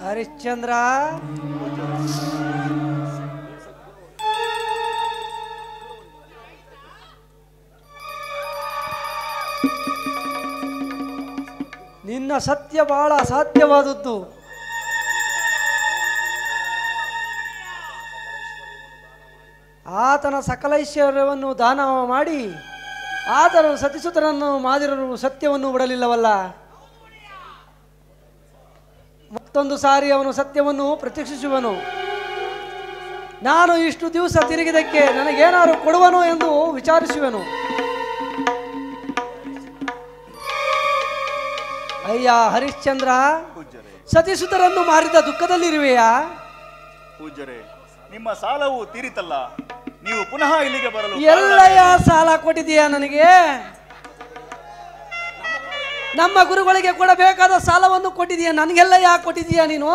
ಹರಿಶ್ಚಂದ್ರ, ನಿನ್ನ ಸತ್ಯ ಬಹಳ ಅಸಾಧ್ಯವಾದದ್ದು. ಆತನ ಸಕಲೈಶ್ವರ್ಯವನ್ನು ದಾನ ಮಾಡಿ ಆತನ ಸತಿಸುತನನ್ನು ಮಾದಿರರು ಸತ್ಯವನ್ನು ಬಿಡಲಿಲ್ಲವಲ್ಲ. ಮತ್ತೊಂದು ಸಾರಿ ಅವನು ಸತ್ಯವನ್ನು ಪ್ರತ್ಯಕ್ಷಿಸುವನು. ನಾನು ಇಷ್ಟು ದಿವಸ ತಿರುಗಿದಕ್ಕೆ ನನಗೇನಾದ್ರು ಕೊಡುವನು ಎಂದು ವಿಚಾರಿಸುವೆನು. ಅಯ್ಯ ಹರಿಶ್ಚಂದ್ರ, ಸತಿಸುತರನ್ನು ಮಾರಿದ ದುಃಖದಲ್ಲಿರುವೆಯಾ? ಪೂಜ್ಯರೇ, ನಿಮ್ಮ ಸಾಲವು ತೀರಿತಲ್ಲ, ನೀವು ಪುನಃ ಇಲ್ಲಿಗೆ ಬರಲು ಎಲ್ಲಯ್ಯ ಸಾಲ ಕೊಟ್ಟಿದೀಯಾ ನನಗೆ? ನಮ್ಮ ಗುರುಗಳಿಗೆ ಕೊಡಬೇಕಾದ ಸಾಲವನ್ನು ಕೊಟ್ಟಿದೀಯ, ನನಗೆಲ್ಲ ಯಾಕೆ ಕೊಟ್ಟಿದೀಯಾ ನೀನು?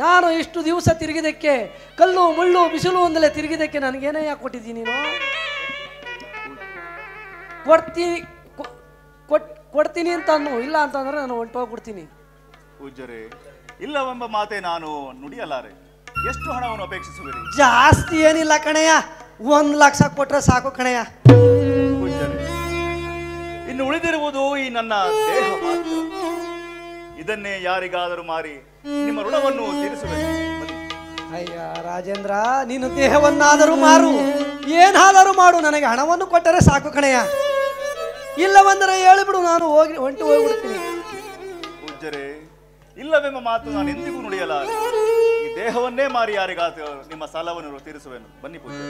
ನಾನು ಇಷ್ಟು ದಿವಸ ತಿರುಗಿದಕ್ಕೆ, ಕಲ್ಲು ಮುಳ್ಳು ಬಿಸಿಲು ಒಂದಲೇ ತಿರುಗಿದಕ್ಕೆ ನನಗೇನೇ ಯಾಕೆ ಕೊಟ್ಟಿದ್ದೀ ನೀನು? ಕೊಡ್ತೀನಿ ಅಂತ ಅನ್ನು, ಇಲ್ಲ ಅಂತಂದ್ರೆ ನಾನು ಹೊಂಟೋಗ್ಬಿಡ್ತೀನಿ. ಪೂಜ್ಯರೇ, ಇಲ್ಲವೆಂಬ ಮಾತೆ ನಾನು ನುಡಿಯಲಾರೆ. ಎಷ್ಟು ಹಣವನ್ನು ಅಪೇಕ್ಷಿಸುವಿರಿ? ಜಾಸ್ತಿ ಏನಿಲ್ಲ ಕಣಯ್ಯ, 1,00,000 ಕೊಟ್ರೆ ಸಾಕು ಕಣಯ್ಯ. ಪೂಜ್ಯರೇ, ಇನ್ನು ಉಳಿದಿರುವುದು ಈ ನನ್ನ ದೇಹ ಮಾತ್ರ. ಇದನ್ನೇ ಯಾರಿಗಾದರೂ ಮಾರಿ ನಿಮ್ಮ ಋಣವನ್ನು ತೀರಿಸುವೆನು. ಅಯ್ಯ ರಾಜೇಂದ್ರ, ನೀನು ದೇಹವನ್ನಾದರೂ ಮಾರು, ಏನಾದರೂ ಮಾಡು, ನನಗೆ ಹಣವನ್ನು ಕೊಟ್ಟರೆ ಸಾಕು ಕಣಯ್ಯ. ಇಲ್ಲವಂದರೆ ಹೇಳಿಬಿಡು, ನಾನು ಹೋಗ್ಬಿಡ್ತೀನಿ. ಪೂಜ್ಯರೇ, ಇಲ್ಲವೆಂಬ ಮಾತು ನಾನು ಎಂದಿಗೂ ನುಡಿಯಲಾರೆ. ಈ ದೇಹವನ್ನೇ ಮಾರಿ ಯಾರಿಗಾದರೂ ನಿಮ್ಮ ಸಾಲವನ್ನು ತೀರಿಸುವೆನು. ಬನ್ನಿ ಪೂಜ್ಯರೇ.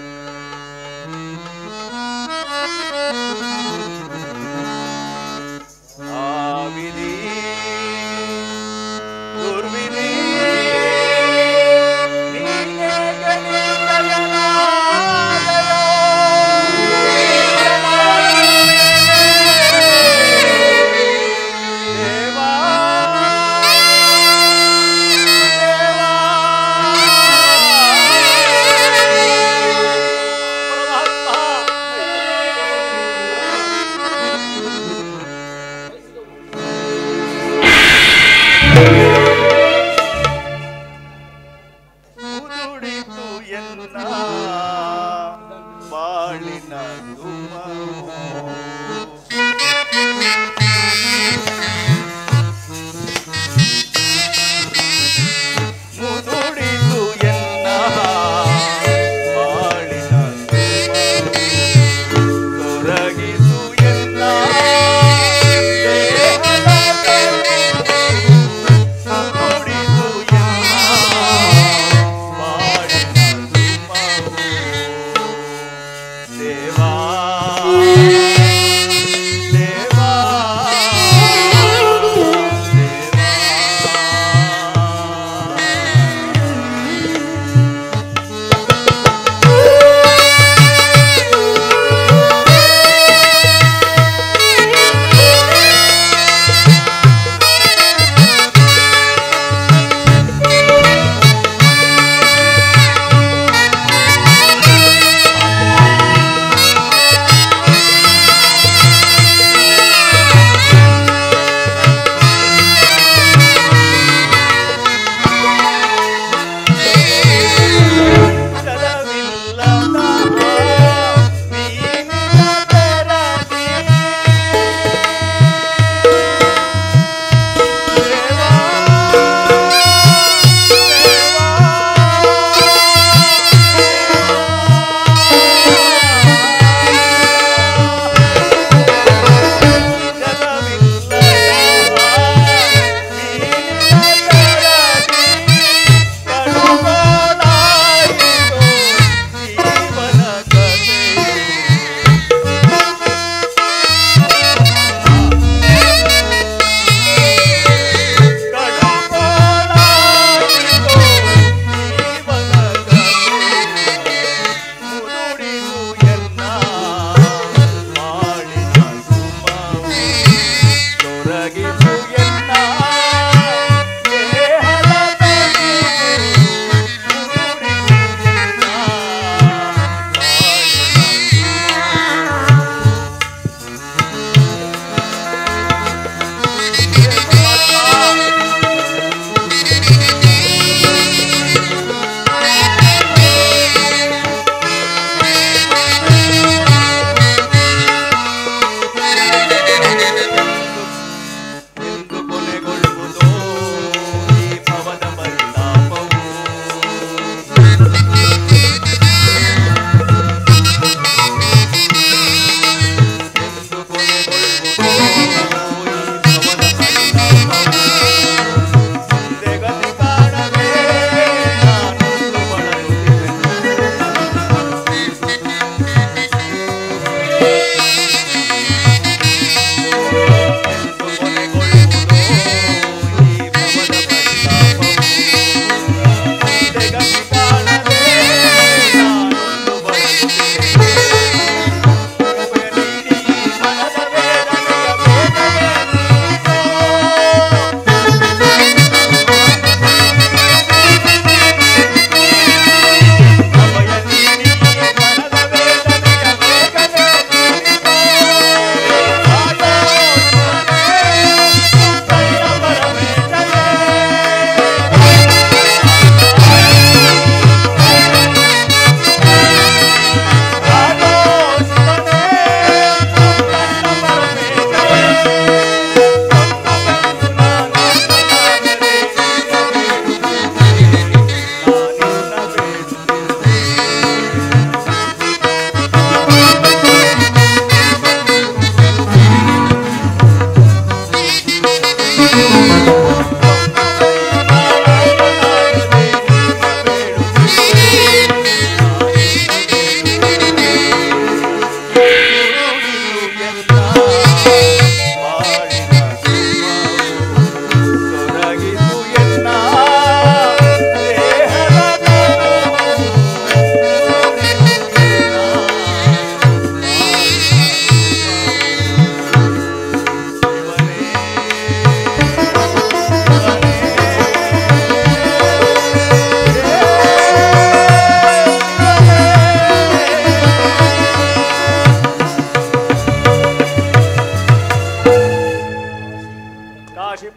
ಆವಿಧಿ ದುರ್ವಿಧಿ ನೀನೇ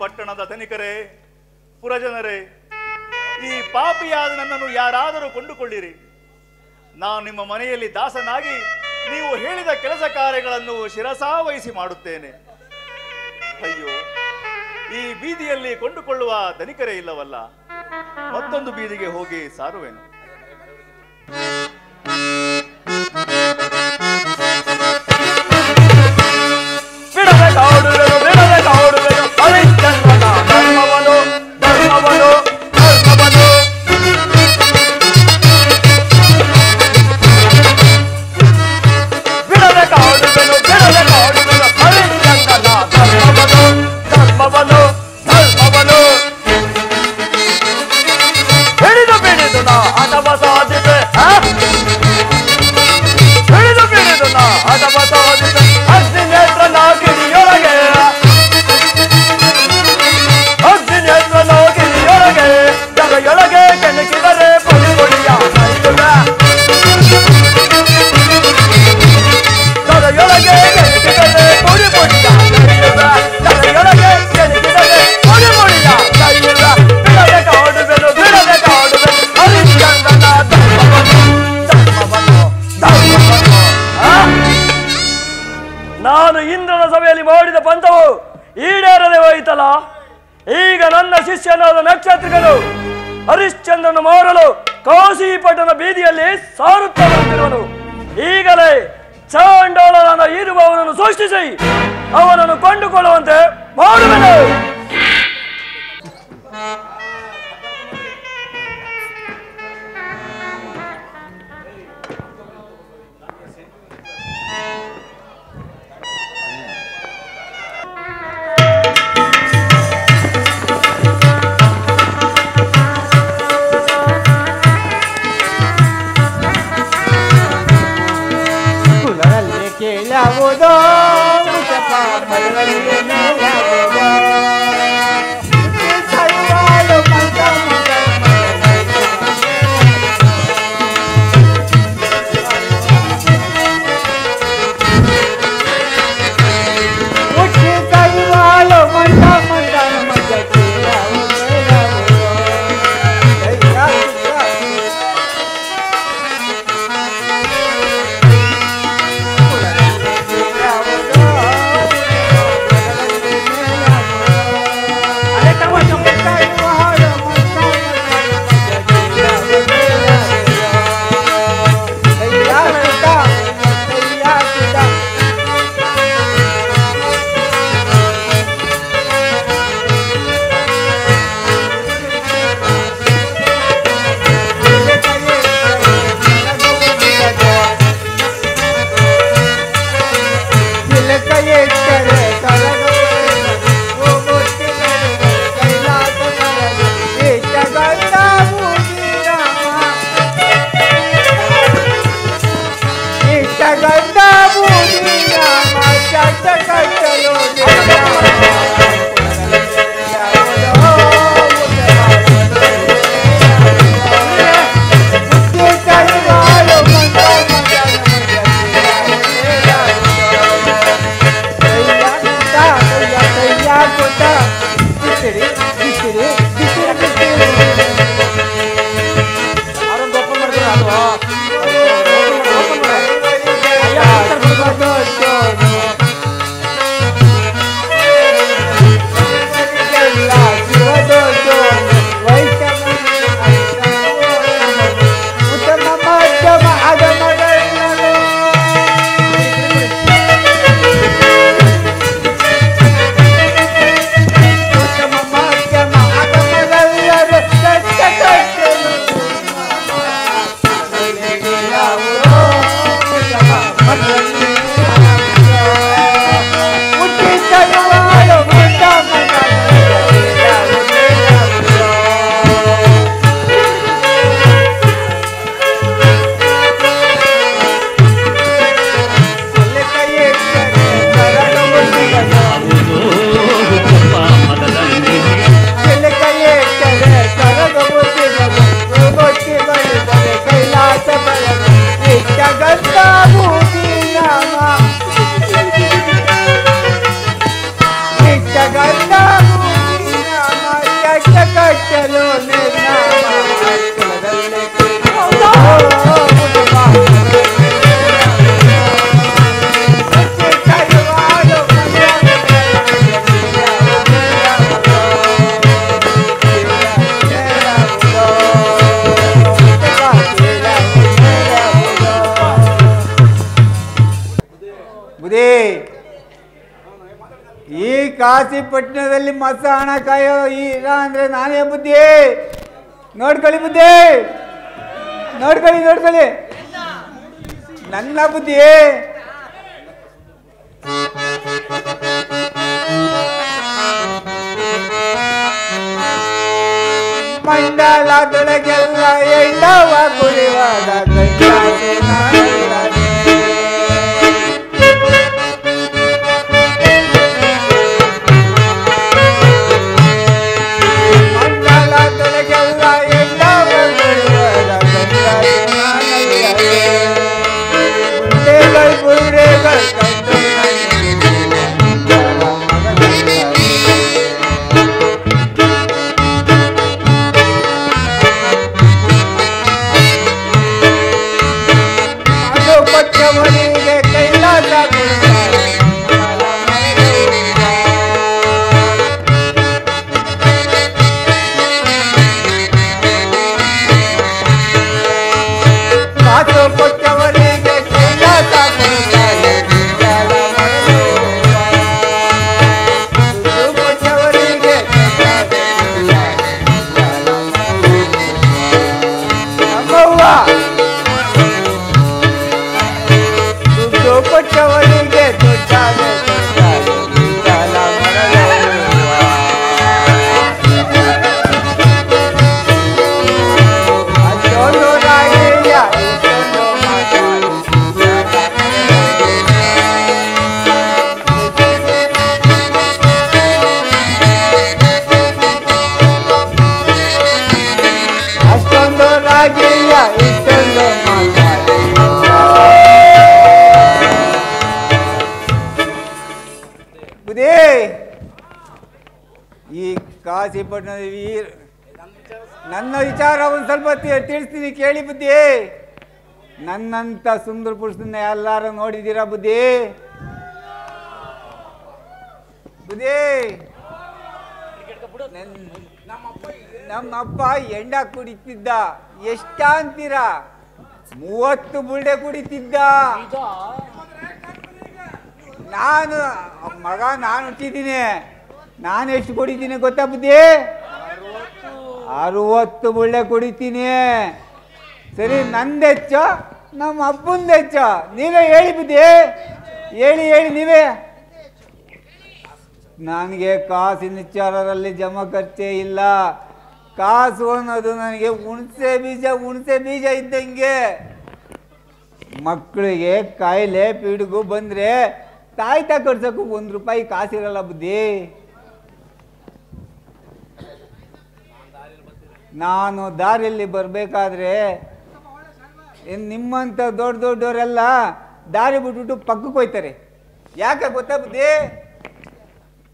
ಪಟ್ಟಣದ ಧನಿಕರೇ, ಪುರಜನರೇ, ಈ ಪಾಪಿಯಾದ ನನ್ನನ್ನು ಯಾರಾದರೂ ಕೊಂಡುಕೊಳ್ಳಿರಿ. ನಾನು ನಿಮ್ಮ ಮನೆಯಲ್ಲಿ ದಾಸನಾಗಿ ನೀವು ಹೇಳಿದ ಕೆಲಸ ಕಾರ್ಯಗಳನ್ನು ಶಿರಸಾವಹಿಸಿ ಮಾಡುತ್ತೇನೆ. ಅಯ್ಯೋ, ಈ ಬೀದಿಯಲ್ಲಿ ಕೊಂಡುಕೊಳ್ಳುವ ಧನಿಕರೇ ಇಲ್ಲವಲ್ಲ, ಮತ್ತೊಂದು ಬೀದಿಗೆ ಹೋಗಿ ಸಾರುವೆನು. ನಾನು ಇಂದ್ರನ ಸಭೆಯಲ್ಲಿ ಮಾಡಿದ ಪಂಥವು ಈಡೇರದೆ ಹೋಯಿತಲ್ಲ. ಈಗ ನನ್ನ ಶಿಷ್ಯನಾದ ನಕ್ಷತ್ರಗಳು ಹರಿಶ್ಚಂದ್ರನ ಮಾರಲು ಕಾಶಿಪಟ್ಟಣ ಬೀದಿಯಲ್ಲಿ ಸಾರುತ್ತಾ ಬರುತ್ತಿರುವನು. ಈಗಲೇ ಚಾಂಡಾಲನ ಇರುವವನನ್ನು ಸೃಷ್ಟಿಸಿ ಅವನನ್ನು ಕೊಂಡುಕೊಳ್ಳುವಂತೆ ಮಾಡುವೆನು. ಕೇಳವುದೋ ಕಾಶಿಪಟ್ಟಣದಲ್ಲಿ ಮಸಾಣ ಕಾಯೋ ಇಲ್ಲ ಅಂದ್ರೆ ನಾನೇ ಬುದ್ಧಿ. ನೋಡ್ಕೊಳ್ಳಿ ಬುದ್ಧಿ, ನೋಡ್ಕೊಳ್ಳಿ ನನ್ನ ಬುದ್ಧಿ. ಮಂಡಲದೊಳಗೆಲ್ಲ ಎಣ್ಣವ ಕುಡಿವಾದ ಈ ಕಾಶಿಪಟ್ಟಣದ ನನ್ನ ವಿಚಾರ ಒಂದು ಸ್ವಲ್ಪ ತಿಳಿಸ್ತೀನಿ ಕೇಳಿ ಬುದ್ಧಿ. ನನ್ನಂತ ಸುಂದರ ಪುರುಷನ ಎಲ್ಲಾರು ನೋಡಿದ್ದೀರಾ ಬುದ್ಧಿ? ನಮ್ಮಪ್ಪ ಎಂಡ ಕುಡಿತಿದ್ದ. ಎಷ್ಟ ಅಂತೀರಾ? 30 ಬುಲ್ಡೆ ಕುಡಿತಿದ್ದ. ನಾನು ಹುಟ್ಟಿದ್ದೀನಿ. ನಾನು ಎಷ್ಟು ಕುಡಿತೀನಿ ಗೊತ್ತಾ ಬುದ್ಧಿ? 60 ಬುಳ್ಳೆ ಕುಡಿತೀನಿ. ಸರಿ, ನಂದೆಚ್ಚ ನಮ್ಮ ಅಪ್ಪಂದೆಚ್ಚ? ನೀವೇ ಹೇಳಿ ಬುದ್ಧಿ, ಹೇಳಿ ನೀವೇ. ನನಗೆ ಕಾಸಿನ ವಿಚಾರದಲ್ಲಿ ಜಮಾ ಖರ್ಚೇ ಇಲ್ಲ. ಕಾಸು ಅನ್ನೋದು ನನಗೆ ಹುಣಸೆ ಬೀಜ ಇದ್ದಂಗೆ. ಮಕ್ಕಳಿಗೆ ಕಾಯಿಲೆ ಪಿಡುಗು ಬಂದರೆ ತಾಯ್ತ ಕಟ್ಸೋಕ್ಕೂ 1 ರೂಪಾಯಿ ಕಾಸಿರಲ್ಲ ಬುದ್ಧಿ. ನಾನು ದಾರಿಯಲ್ಲಿ ಬರಬೇಕಾದ್ರೆ ನಿಮ್ಮಂಥ ದೊಡ್ಡವರೆಲ್ಲ ದಾರಿ ಬಿಟ್ಬಿಟ್ಟು ಪಕ್ಕಕ್ಕೆ ಹೋಯ್ತಾರೆ. ಯಾಕೆ ಗೊತ್ತಾ ಬುದ್ಧಿ?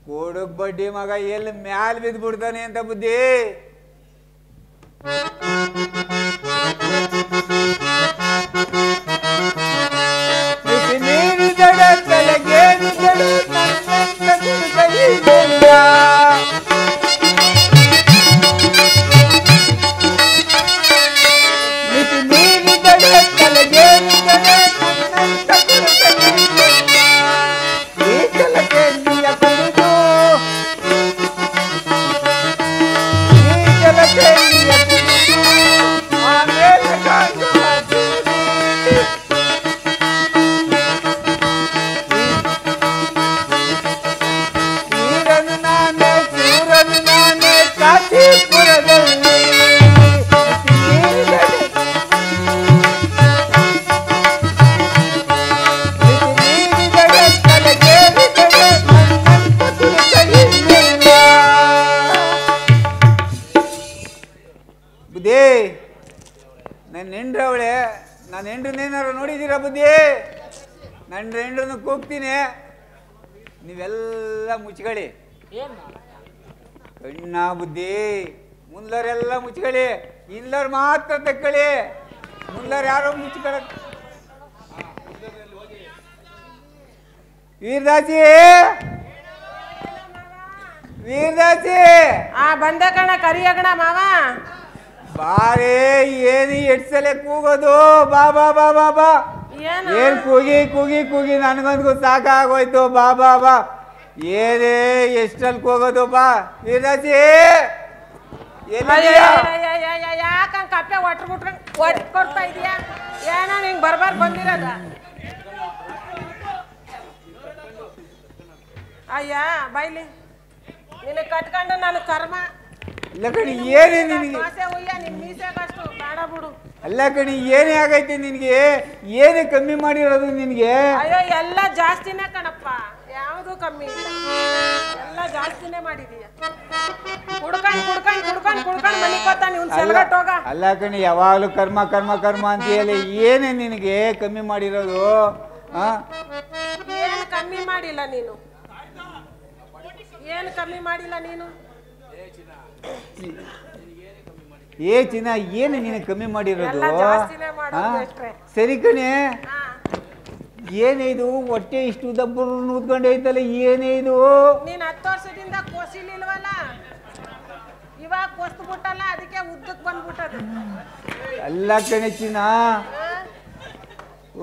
ಕೊಡುಗ್ ಬಡ್ಡಿ ಮಗ ಎಲ್ಲಿ ಮ್ಯಾಲ್ ಬಿದ್ದು ಬಿಡ್ತಾನೆ ಅಂತ ಬುದ್ಧಿ. ನನ್ನ ಹೆಂಡ್ರವಳೆ, ನನ್ನ ಹೆಂಡ್ರನ್ನೇನಾರು ನೋಡಿದ್ದೀರಾ ಬುದ್ಧಿ? ನನ್ನ ಹೆಂಡ್ರನ್ನು ಕೂಗ್ತೀನಿ, ನೀವೆಲ್ಲ ಮುಚ್ಕೊಳ್ಳಿ. ಕಣ್ಣ ಬುದ್ಧಿ, ಮುಂದರೆಲ್ಲ ಮುಚ್ಕೊಳ್ಳಿ, ಇಲ್ಲರ್ ಮಾತ್ರ ತಕ್ಕೊಳ್ಳಿ. ಮುಂದರ್ ಯಾರೋ ಮುಚ್ಕೊಳ. ವೀರದಾಸಿ, ಬಂದ ಕಣ, ಕರಿಯ ಕಣ ಮಾವ. ಬಾರೇ, ಏನು ಎಡ್ಸಲೆ ಕೂಗೋದು? ಬಾ ಬಾ ಬಾ ಬಾ ಬಾ. ಏನ್ ಕೂಗಿ ನನಗೊಂದು ಸಾಕಾಗೋಯ್ತು. ಬಾ ಬಾ ಬಾ. ಏನೇ ಎಷ್ಟಲ್ಲಿ ಹೋಗೋದು ಬಾ ವೀರಾಜಿ ಯಾಕಂಗ್ ಕಪ್ಪೆ ಒಟ್ಟು ಕೊಡ್ತಾ ಇದೀಯಾ ಏನೋ ನಿಂಗೆ ಬರ್ಬಾರ್ ಬಂದಿರೋದ ಅಯ್ಯ ಬೈಲಿ ನಿನ್ನ ಕಟ್ಕೊಂಡು ನಾನು ಕರ್ಮ ಇಲ್ಲ ಕಣಿ ಏನೇ ನಿನಗೆ ದೋಸೆ ಉಯ್ಯ ನಿನ್ ಮೀಸೆಗಷ್ಟು ಬೇಡ ಬಿಡು ಅಲ್ಲ ಕಣಿ ಏನೇ ಆಗೈತೆ ನಿನಗೆ ಏನೇ ಕಮ್ಮಿ ಮಾಡಿರೋದು ನಿನಗೆ ಅಯ್ಯೋ ಎಲ್ಲ ಜಾಸ್ತಿನೇ ಕಣಪ್ಪ ಯಾವುದು ಕಮ್ಮಿ ಇಲ್ಲ ಎಲ್ಲ ಜಾಸ್ತಿನೇ ಮಾಡಿದೀಯ ಕುಡ್ಕೊಂಡು ಮನೆ ಕೊತ್ತಾನೆ ಇವ್ನು ಸೆಲ್ಗಟ್ಟೋಗ ಅಲ್ಲ ಕಣಿ ಯಾವಾಗಲೂ ಕರ್ಮ ಕರ್ಮ ಕರ್ಮ ಅಂತ ಹೇಳಿ ಏನೇ ನಿನಗೆ ಕಮ್ಮಿ ಮಾಡಿರೋದು ಏನು ಕಮ್ಮಿ ಮಾಡಿಲ್ಲ ನೀನು ಏನು ಕಮ್ಮಿ ಮಾಡಿಲ್ಲ ನೀನು ಏ ಚಿನ್ನ ಏನು ನೀನು ಕಮ್ಮಿ ಮಾಡಿರೋದು ಎಲ್ಲ ಜಾಸ್ತಿನೇ ಮಾಡೋದು ಎಷ್ಟ್ರೆ ಸರಿ ಕಣೆ ಏನೇ ಇದು ಹೊಟ್ಟೆ ಇಷ್ಟು ದಬ್ಬರು ನೂತ್ಕೊಂಡು ಐತಲ್ಲ ಏನೇ ಇದು ನೀನ್ 10 ವರ್ಷದಿಂದ ಕೋಸಿಲಿಲ್ವಲ್ಲ ಇವಾಗ ಕೊಸ್ತು ಬಿಟ್ಟಲ್ಲ ಅದಕ್ಕೆ ಉದ್ದಕ್ಕೆ ಬಂದ್ಬಿಟ್ಟದು ಅಲ್ಲ ಕಣೆ ಚಿನ್ನ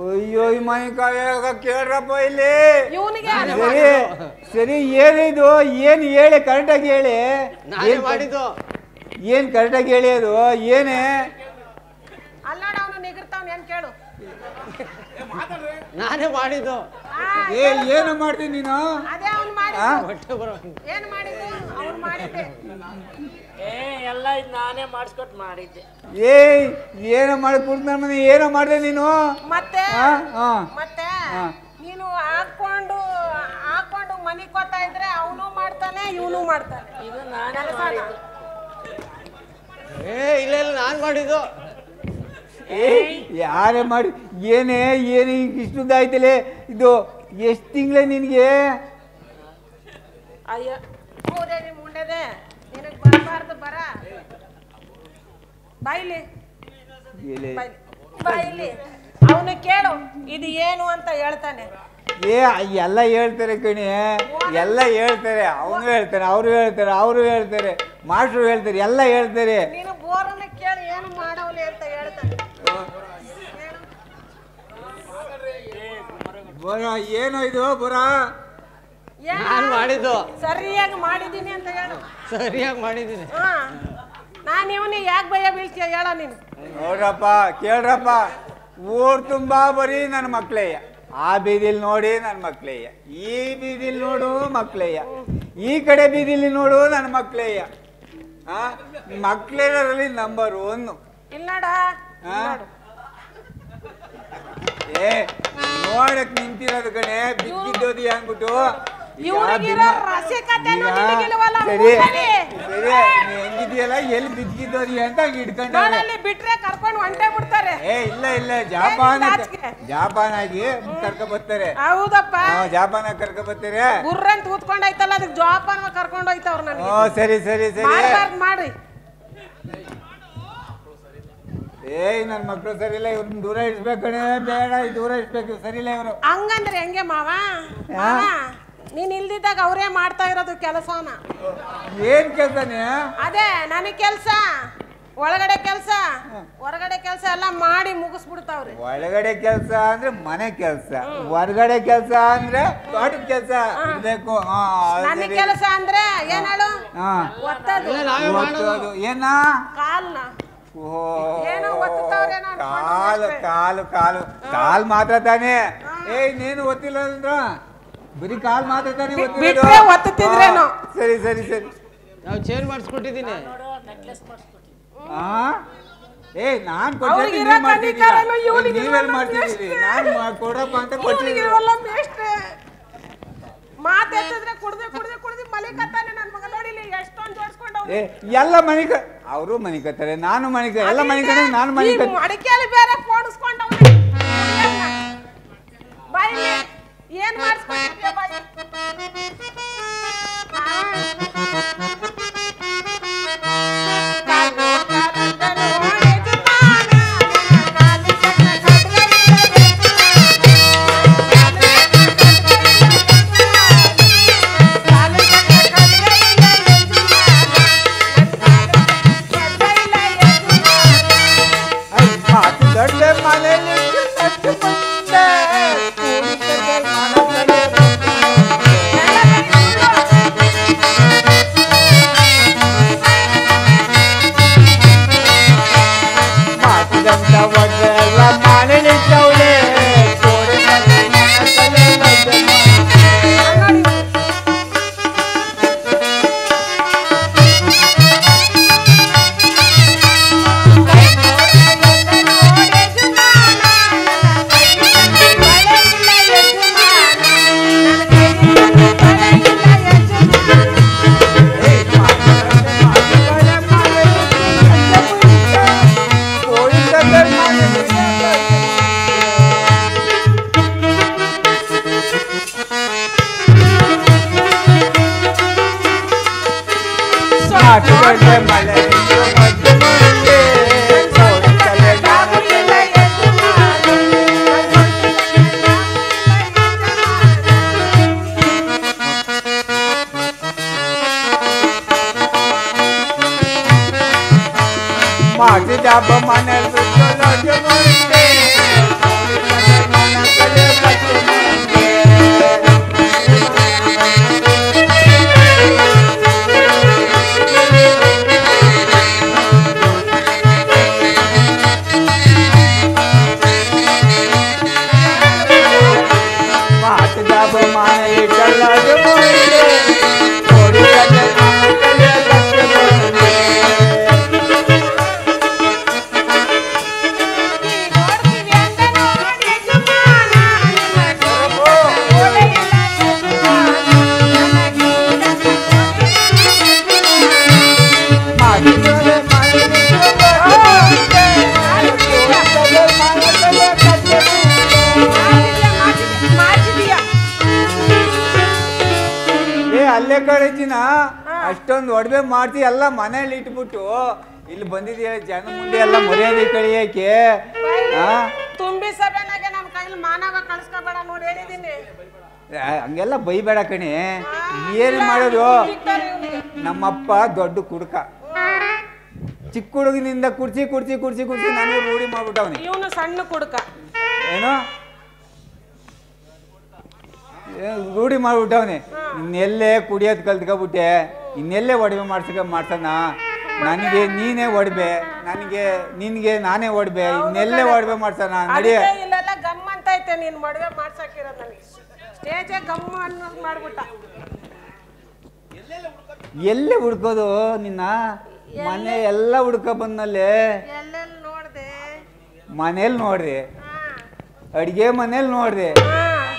ಅಯ್ಯೋ ಈ ಮನೆ ಕೇಳ್ರಪ್ಪ ಇಲ್ಲಿ ಸರಿ ಸರಿ ಏನಿದು ಏನು ಹೇಳಿ ಕರೆಕ್ಟಾಗಿ ಹೇಳಿ ಏನ್ ಕರೆಕ್ಟಾಗಿ ಹೇಳಿ ಅದು ಏನೇ ಅಲ್ಲಾಡ ಅವನು ನಿಗಿರ್ತಾವ್ ಏನ್ ಕೇಳು ನಾನೇ ಮಾಡಿದ್ದು ಏನು ಮಾಡ್ತೀನಿ ನೀನು ಅದೇ ಅವ್ನು ಮಾಡಿದ್ದು ಏನ್ ಮಾಡಿದ್ದು ಅವ್ನು ಮಾಡಿದ್ದೆ ಎಲ್ಲ ಇದು ನಾನೇ ಮಾಡಿಸ್ಕೊಟ್ಟು ಮಾಡಿದ್ದೆ ಏನೋ ಮಾಡಿಕೊಡ್ತ ನನ್ನ ಏನೋ ಮಾಡಿದೆ ನೀನು ಮತ್ತೆ ಮತ್ತೆ ನೀನು ಹಾಕೊಂಡು ಮನಿ ಕೊತ್ತಾ ಇದ್ರೆ ಅವನು ಮಾಡ್ತಾನೆ ಇವನು ಮಾಡ್ತಾನೆ ಇದು ನಾನೇ ಮಾಡಿದ್ದು ಇಲ್ಲ ಇಲ್ಲ ನಾನು ಮಾಡಿದ್ದು ಯಾರೇ ಮಾಡಿ ಏನೇ ಏನೇ ಇಷ್ಟುದಾಯ್ತಲೆ ಇದು ಎಷ್ಟು ತಿಂಗಳೇ ನಿನಗೆ ಅಯ್ಯ ಹೌದೇ ನಿಮ್ಮ ಮುಂಡೆದೆ ನಿನಗೆ ಬರಬಾರ್ದು ಬರ ಬಾಯ್ಲಿ ಬಾಯ್ಲಿ ಅವನು ಕೇಳು ಇದು ಏನು ಅಂತ ಹೇಳ್ತಾನೆ ಎಲ್ಲ ಹೇಳ್ತಾರೆ ಕಣಿ ಎಲ್ಲ ಹೇಳ್ತಾರೆ ಅವನು ಹೇಳ್ತಾರೆ ಅವರು ಹೇಳ್ತಾರೆ ಮಾಸ್ಟ್ರು ಹೇಳ್ತಾರೆ ಎಲ್ಲ ಹೇಳ್ತಾರೆ ನೀನು ಬೋರನ್ನ ಕೇಳಿ ಏನು ಮಾಡವಲಿ ಅಂತ ಹೇಳ್ತಾನೆ ಏನೋ ಇದು ಬುರ ನಾನು ಮಾಡಿದ್ದು ಸರಿಯಾಗಿ ಮಾಡಿದ್ದೀನಿ ಅಂತ ಹೇಳು ಸರಿಯಾಗಿ ಮಾಡಿದ್ದೀನಿ ನಾನು ಇವನಿಗೆ ಯಾಕೆ ಭಯ ಬೀಳ್ತೀಯ ಹೇಳ ನೀನು ನೋಡ್ರಪ್ಪ ಕೇಳ್ರಪ್ಪ ಊರ್ ತುಂಬಾ ಬರೀ ನನ್ನ ಮಕ್ಳಯ್ಯ ಆ ಬೀದಿಲಿ ನೋಡಿ ನನ್ನ ಮಕ್ಳಯ್ಯ ಈ ಬೀದಿಲಿ ನೋಡು ಮಕ್ಳಯ್ಯ ಈ ಕಡೆ ಬೀದಿಲಿ ನೋಡು ನನ್ನ ಮಕ್ಳಯ್ಯ ಮಕ್ಳರಲ್ಲಿ ನಂಬರ್ 1 ಇಲ್ಲಡ ನೋಡಕ್ ನಿಂತಿರೋದು ಕಣೆ ಬಿದ್ದಿದ್ದೋದಿ ಅಂದ್ಬಿಟ್ಟು ಹೆಂಗಿದೆಯಲ್ಲ ಎಲ್ಲಿ ಬಿದ್ದಿದ್ದೋದಿ ಅಂತ ಹಿಡ್ಕೊಂಡ ಬಿಟ್ರೆ ಕರ್ಕೊಂಡು ಹೊಂಟೆ ಬಿಡ್ತಾರೆ ಇಲ್ಲ ಜಾಪಾನ್ ಆಗಿ ಕರ್ಕೊ ಬರ್ತಾರೆ ಹೌದಪ್ಪ ಜಾಪಾನ್ ಆಗಿ ಕರ್ಕೊ ಬರ್ತಾರೆ ಗುರ್ರಂತ ಕೂತ್ಕೊಂಡೈತಲ್ಲ ಅದಕ್ಕೆ ಜಾಪಾನ್ ಕರ್ಕೊಂಡು ಹೋಯ್ತವ್ರ ನನಗೆ ಸರಿ ಸರಿ ಸರಿ ಮಾಡಿ ನನ್ನ ಮಕ್ಳು ಸರಿ ಇಲ್ಲ ಇವ್ರನ್ನ ದೂರ ಇಡ್ಸ್ಬೇಕು ಕಣೆ ಬೇಡ ದೂರ ಇಡ್ಸ್ಬೇಕು ಸರಿ ಇಲ್ಲ ಇವರು ಹಂಗಂದ್ರೆ ಹೆಂಗೆ ಮಾವ ನೀನ್ ಇಲ್ದಿದ್ದಾಗ ಅವರೇ ಮಾಡ್ತಾ ಇರೋದು ಕೆಲಸನ ಏನ್ ಕೆಲ್ಸನೇ ಅದೇ ನನಗ್ ಕೆಲ್ಸ ಒಳಗಡೆ ಕೆಲ್ಸ ಹೊರಗಡೆ ಕೆಲ್ಸ ಎಲ್ಲ ಮಾಡಿ ಮುಗಿಸ್ಬಿಡ್ತಾವ್ರಿ ಒಳಗಡೆ ಕೆಲ್ಸ ಅಂದ್ರೆ ಮನೆ ಕೆಲ್ಸ ಹೊರಗಡೆ ಕೆಲ್ಸ ಅಂದ್ರೆ ತೋಟದ ಕೆಲ್ಸ ಬೇಕು ನನಗ್ ಕೆಲಸ ಅಂದ್ರೆ ಏನ್ ಹೇಳು ಒತ್ತದು ಏನ ಕಾಲ್ನ ಕಾಲ್ ಮಾತ್ರ ತಾನೇ ನೀನು ಒತ್ತಿಲ್ಲ ಅಂದ್ರ ಬರೀ ಕಾಲ್ ಮಾತ್ರ ತಾನೇ ಒತ್ತಿದ್ರೇನು ಸರಿ ಸರಿ ಸರಿ ನಾವು ಚೇಂಜ್ ಮಾಡಿಸ್ಕೊಟ್ಟಿದ್ದೀನಿ ನಾನ್ ಕೊಟ್ಟಿದ್ದೀನಿ ನೀವೆಲ್ಲ ಮಾಡ್ತಿದ್ದೀರಿ ನಾನು ಕೊಡಪ್ಪ ಅಂತ ಕೊಟ್ಟಿದ್ದೀನಿ ಮಾತೆತ್ತಿದ್ರೆ ಕುಡ್ದು ಮಲಿಕತ್ತಾನೆ ನನ್ನ ಮಗ ನೋಡಿಲಿ ಎಷ್ಟೊಂದು ಜೋಡಿಸ್ಕೊಂಡು ಎಲ್ಲ ಮನೆ ಅವರು ಮನೆ ಕತ್ತಾರೆ ನಾನು ಮನೆ ಎಲ್ಲ ಮನೆ ಕಡೆ ನಾನು ಮನೆ ಮಡಿಕೆಯಲ್ಲಿ ಬೇರೆ ಪೋಣಿಸ್ಕೊಂಡು ಬಾಯಿ ಏನ್ ಮಾಡಿಸ್ಕೊಂಡಿದ್ಯಾ ಬಾಯಿ ಒಳ್ಳೆ ಮಳೆ ಮದ್ದು ಮುಂದೆ ತೋರಿಸಲೇ ಜ್ಞಾನ ಕಲೆ ಮಾಟಿ ಜಾಬ ಮನೆಯಲ್ಲಿ ಮುಂದೆ ಕಲೆ ಮದ್ದು ಮುಂದೆ ಮಾಟಿ ಜಾಬ ಮನೆಯಲ್ಲಿ ಕಲ್ಲದ ಮುಂದೆ ತೋರಿಸಲೇ ಜ್ಞಾನ ಕಲೆ ಮದ್ದು ಮುಂದೆ ಅಲ್ಲೇ ಕಳಿಸಿನ ಅಷ್ಟೊಂದು ಒಡವೆ ಮಾಡ್ತಿ ಎಲ್ಲ ಮನೇಲಿ ಇಟ್ಬಿಟ್ಟು ಇಲ್ಲಿ ಬಂದಿದೆಯಾ ಜನ ಮುಂದೆ ಎಲ್ಲ ಮರ್ಯಾದೆ ಕಳಿಯಕ್ಕೆ ತುಂಬಿ ಸಭೆನಾಗೆ ನಮ್ಮ ಕೈಲಿ ಮಾನವ ಕಳ್ಸ್ಕೊಬೇಡ ನೋಡಿ ಹೇಳಿದೀನಿ. ಹಂಗೆಲ್ಲ ಬೈಬೇಡ ಕಣಿ. ಏನು ಮಾಡೋದು, ನಮ್ಮಪ್ಪ ದೊಡ್ಡ ಕುಡ್ಕ, ಚಿಕ್ಕ ಹುಡುಗನಿಂದ ಕುಡ್ಸಿ ಕುಡ್ಸಿ ಕುಡ್ಸಿ ಕುಡ್ಸಿ ನನಗೂ ರೂಢಿ ಮಾಡ್ಬಿಟ್ಟವನಿ. ಇವನು ಸಣ್ಣ ಕುಡ್ಕ ಏನು ರೂಢಿ ಮಾಡ್ಬಿಟ್ಟವನಿ. ಇನ್ನೆಲ್ಲೇ ಕುಡಿಯೋದು ಕಲ್ತ್ಕೊಬಿಟ್ಟೆ, ಇನ್ನೆಲ್ಲೇ ಒಡವೆ ಮಾಡ್ಸೋಣ. ನನಗೆ ನೀನೇ ಒಡವೆ, ನನಗೆ ನಿನ್ಗೆ ನಾನೇ ಒಡವೆ, ಇನ್ನೆಲ್ಲೇ ಒಡವೆ ಮಾಡ್ಸೋಣ ನಡಿಯ. ಇಲ್ಲೆಲ್ಲ ಗಮ್ಮ ಅಂತ ಐತೆ ನೀನ್ ಮಡವೆ ಮಾಡ್ಸಕ್ಕಿರೋ ನನಗೆ ಸ್ಟೇಜೇ ಗಮ್ಮ ಅನ್ನೋದು ಮಾಡ್ಬಿಟ್ಟ. ಎಲ್ಲೇ ಹುಡ್ಕೋದು ನಿನ್ನ ಮನೆ ಎಲ್ಲ ಹುಡ್ಕ ಬಂದಲ್ಲಿ ಎಲ್ಲೆಲ್ಲಿ ನೋಡ್ದೆ, ಮನೇಲಿ ನೋಡ್ದೆ, ಅಡಿಗೆ ಮನೇಲಿ ನೋಡ್ದೆ,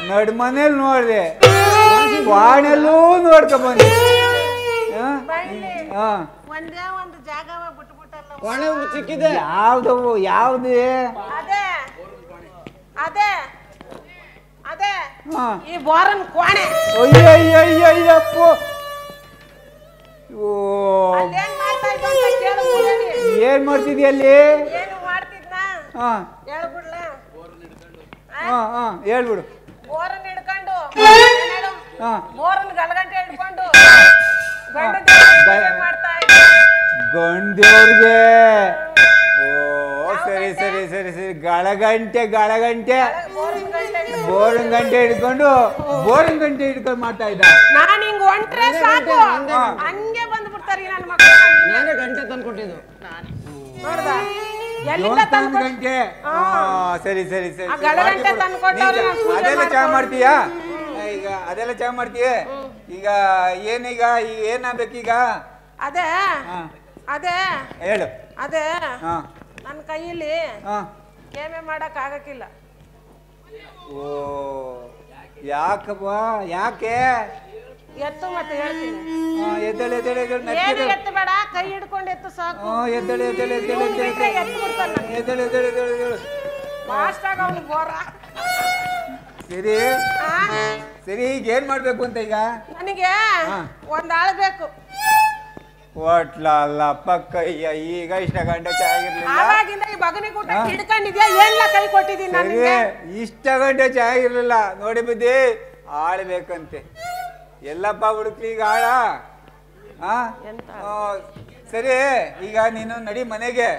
ನಡ್ ಮನೇಲಿ ನೋಡ್ದೆ, ವಾಣೆಲ್ಲೂ ನೋಡ್ಕೊ ಬಂದೆ. ಒಂದೇ ಒಂದು ಜಾಗವ ಬಿಟ್ಬಿಟ್ಟಲ್ಲ. ಯಾವ್ದವು ಯಾವ್ದು? ಅದೇ ಅದೇ ಅದೇ ಈ ಬೋರನ್ ಕೋಣೆ. ಅಯ್ಯಯ್ಯಯ್ಯಪ್ಪ, ಅಲ್ಲೇನ್ ಮಾಡ್ತಾ ಇದ್ದ ಅಂತ ಕೇಳು ಮುಂಜಾನೆ. ಏನ್ ಮಾಡ್ತಿದ್ಯ ಅಲ್ಲಿ? ಏನು ಮಾಡ್ತಿದ್ನ ಹೇಳ್ಬಿಡ್ಲ? ಹೇಳ್ಬಿಡು. ಬೋರನ್ ಹಿಡ್ಕೊಂಡು ಬೋರನ್ ಗಲಗಂಟೆ ಹಿಡ್ಕೊಂಡು ಮಾಡ್ತಾ ಇದ್ದ ಗಂಡೇವ್ರಿಗೆ. ಓ ಸರಿ ಸರಿ ಸರಿ ಸರಿ, ಗಳಗಂಟೆ ಗಳಗಂಟೆ ಬೋರಿನ ಗಂಟೆ ಹಿಡ್ಕೊಂಡು ಬೋರಿನ ಗಂಟೆ ಹಿಡ್ಕೊಂಡು ಮಾಡ್ತಾ ಇದ್ದ. ನಾನ್ ಹಿಂಗ್ ಹೊಂಟ್ರೆ ಸಾಕು ಹಂಗೆ ಬಂದ್ಬಿಡ್ತಾರ ನನ್ನ ಮಕ್ಕಳು. ಗಂಟೆ ತಂದ್ಕೊಟ್ಟಿದ್ದು ನೋಡ್ದ ಎಲ್ಲಿಂದ ತಂದ್ಕೊಟ್ಟ ಗಂಟೆ. ಸರಿ ಸರಿ ಸರಿ, ಗಲಗಂಟೆ ತಂದ್ಕೊಟ್ಟವ್ರು. ಅದೆಲ್ಲ ಚಾ ಮಾಡ್ತೀಯಾ? ಈಗ ಅದೆಲ್ಲ ಚಾ ಮಾಡ್ತೀಯ? ಈಗ ಏನೀಗ ಏನಾಗ್ಬೇಕೀಗ? ಅದೇ ಅದೇ ಹೇಳು. ಅದೇ ನನ್ನ ಕೈಯಲ್ಲಿ ಕೇಮೆ ಮಾಡಕ್ ಆಗಕ್ಕಿಲ್ಲ. ಓ ಯಾಕಪ್ಪ, ಯಾಕೆ? ಎತ್ತು ಮತ್ತೆ ಹೇಳ್ತೀನಿ. ಎದ್ದೇಳು ಎದ್ದೇಳು ಎದ್ದೇಳು, ಏನು ಎತ್ತು ಬೇಡ, ಕೈ ಹಿಡ್ಕೊಂಡು ಎತ್ತು ಸಾಕು. ಎದ್ದೇಳು ಎದ್ದೇಳು ಎದ್ದೇಳು ಎದ್ದೇಳು ಎತ್ತು ಬಿಡ್ತಾನ. ಎದ್ದೇಳು ಎದ್ದೇಳು ಎದ್ದೇಳು ಎದ್ದೇಳು. ಮಾಸ್ಟಾಗ ಅವನು ಬೋರ. ಸರಿ ಸರಿ, ಈಗ ಏನ್ ಮಾಡ್ಬೇಕು ಅಂತ ಈಗ? ನನಗೆ ಒಂದ್ ಆಳ್ ಬೇಕು. ಒಟ್ಲ ಅಲ್ಲ ಪಕ್ಕಯ್ಯ, ಈಗ ಇಷ್ಟ ಗಂಟೆ ಚೆನ್ನಾಗಿರ್ಲಿಲ್ಲ. ಆವಾಗಿಂದ ಈ ಬಗನಿಗೆ ಊಟ ಹಿಡ್ಕೊಂಡಿದ್ಯಾ, ಏನ್ಲ ಕೈ ಕೊಟ್ಟಿದ್ದೀನಿ ನನಗೆ? ಇಷ್ಟ ಗಂಟೆ ಚೆನ್ನಾಗಿರ್ಲಿಲ್ಲ ನೋಡಿ ಬುದ್ಧಿ, ಆಳ್ಬೇಕಂತೆ. ಎಲ್ಲಪ್ಪ ಹುಡುಕ್ಲಿ ಈಗ ಆಳ? ಸರಿ, ಈಗ ನೀನು ನಡಿ ಮನೆಗೆ.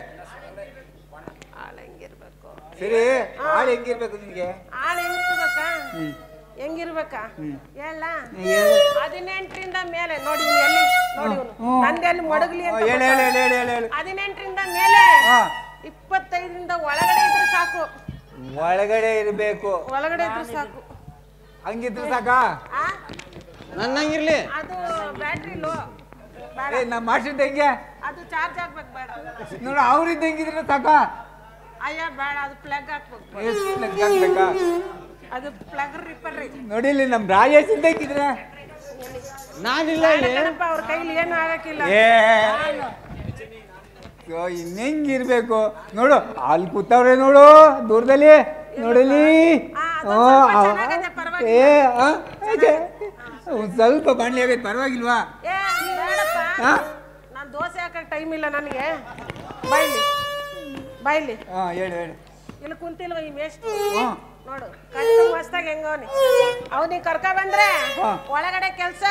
ಸರಿ, ಆಳ್ ಹೆಂಗಿರ್ಬೇಕು ನಿನ್ಗೆ? ಆಳ್ ಹೆಂಗಿರ್ಬೇಕಾ? ಹೆಂಗಿರ್ಬೇಕಾ ಹೇಳ? 18ರಿಂದ ಮೇಲೆ ನೋಡಿ ಎಲ್ಲಿ ನೋಡಿ ನಂದೆಲ್ಲಿ ಮಡಗ್ಲಿ ಅಂತ. 18ರಿಂದ ಮೇಲೆ 25ರಿಂದ ಒಳಗಡೆ ಇದ್ರೆ ಸಾಕು. ಒಳಗಡೆ ಇರ್ಬೇಕು, ಒಳಗಡೆ ಇದ್ರೆ ಸಾಕು. ಹಂಗಿದ್ರೆ ಸಾಕ? ನನ್ನಂಗಿರ್ಲಿ. ಅದು ಬ್ಯಾಟ್ರಿ ಲೋ ನಮ್ಮ ಮಾಸ್ಟರ್ ಹೆಂಗೆ? ಅದು ಚಾರ್ಜ್ ಆಗ್ಬೇಕು ಬೇಡ ನೋಡ, ಅವ್ರಿಂದ ಹೆಂಗಿದ್ರೆ ಸಾಕ? ಅಯ್ಯ ಬೇಡ, ಅದು ಪ್ಲಗ್ ಹಾಕ್ಬೇಕಾ? ಅದು ಪ್ಲಗ್ ರಿಪೇರಿ. ನೋಡಿಲಿ ನಮ್ ರಾಜೇಶ್ ಹೆಂಗಿದ್ರೆ ನಾನಿಲ್ಲ, ಅವ್ರ ಕೈಲಿ ಏನು ಆಗಕ್ಕಿಲ್ಲ. ಇನ್ನೆಂಗಿರ್ಬೇಕು ನೋಡು, ಅಲ್ಲಿ ಕೂತವ್ರೆ ನೋಡು ದೂರದಲ್ಲಿ, ನೋಡಲಿ. ಒಂದ್ ಸ್ವಲ್ಪ ಬಾಣ್ಲಿ ಆಗೈತೆ, ಪರವಾಗಿಲ್ವಾ? ನಾನ್ ದೋಸೆ ಹಾಕ ಮಾತಾಡಕ್ಕೆ ಟೈಮ್ ಇಲ್ಲ ನನಗೆ. ಬಾಯ್ಲಿ ಬಾಯ್ಲಿ. ಹಾಂ ಹೇಳು ಹೇಳು. ಇಲ್ಲಿ ಕುಂತಿಲ್ವ ಈ ಮೇಷ್ಟ್ರು? ಹಾಂ ನೋಡು ಕಟ್ಟು ಮಸ್ತಾಗಿ ಹೆಂಗವನಿ. ಅವನಿಗೆ ಕರ್ಕ ಬಂದ್ರೆ ಒಳಗಡೆ ಕೆಲ್ಸ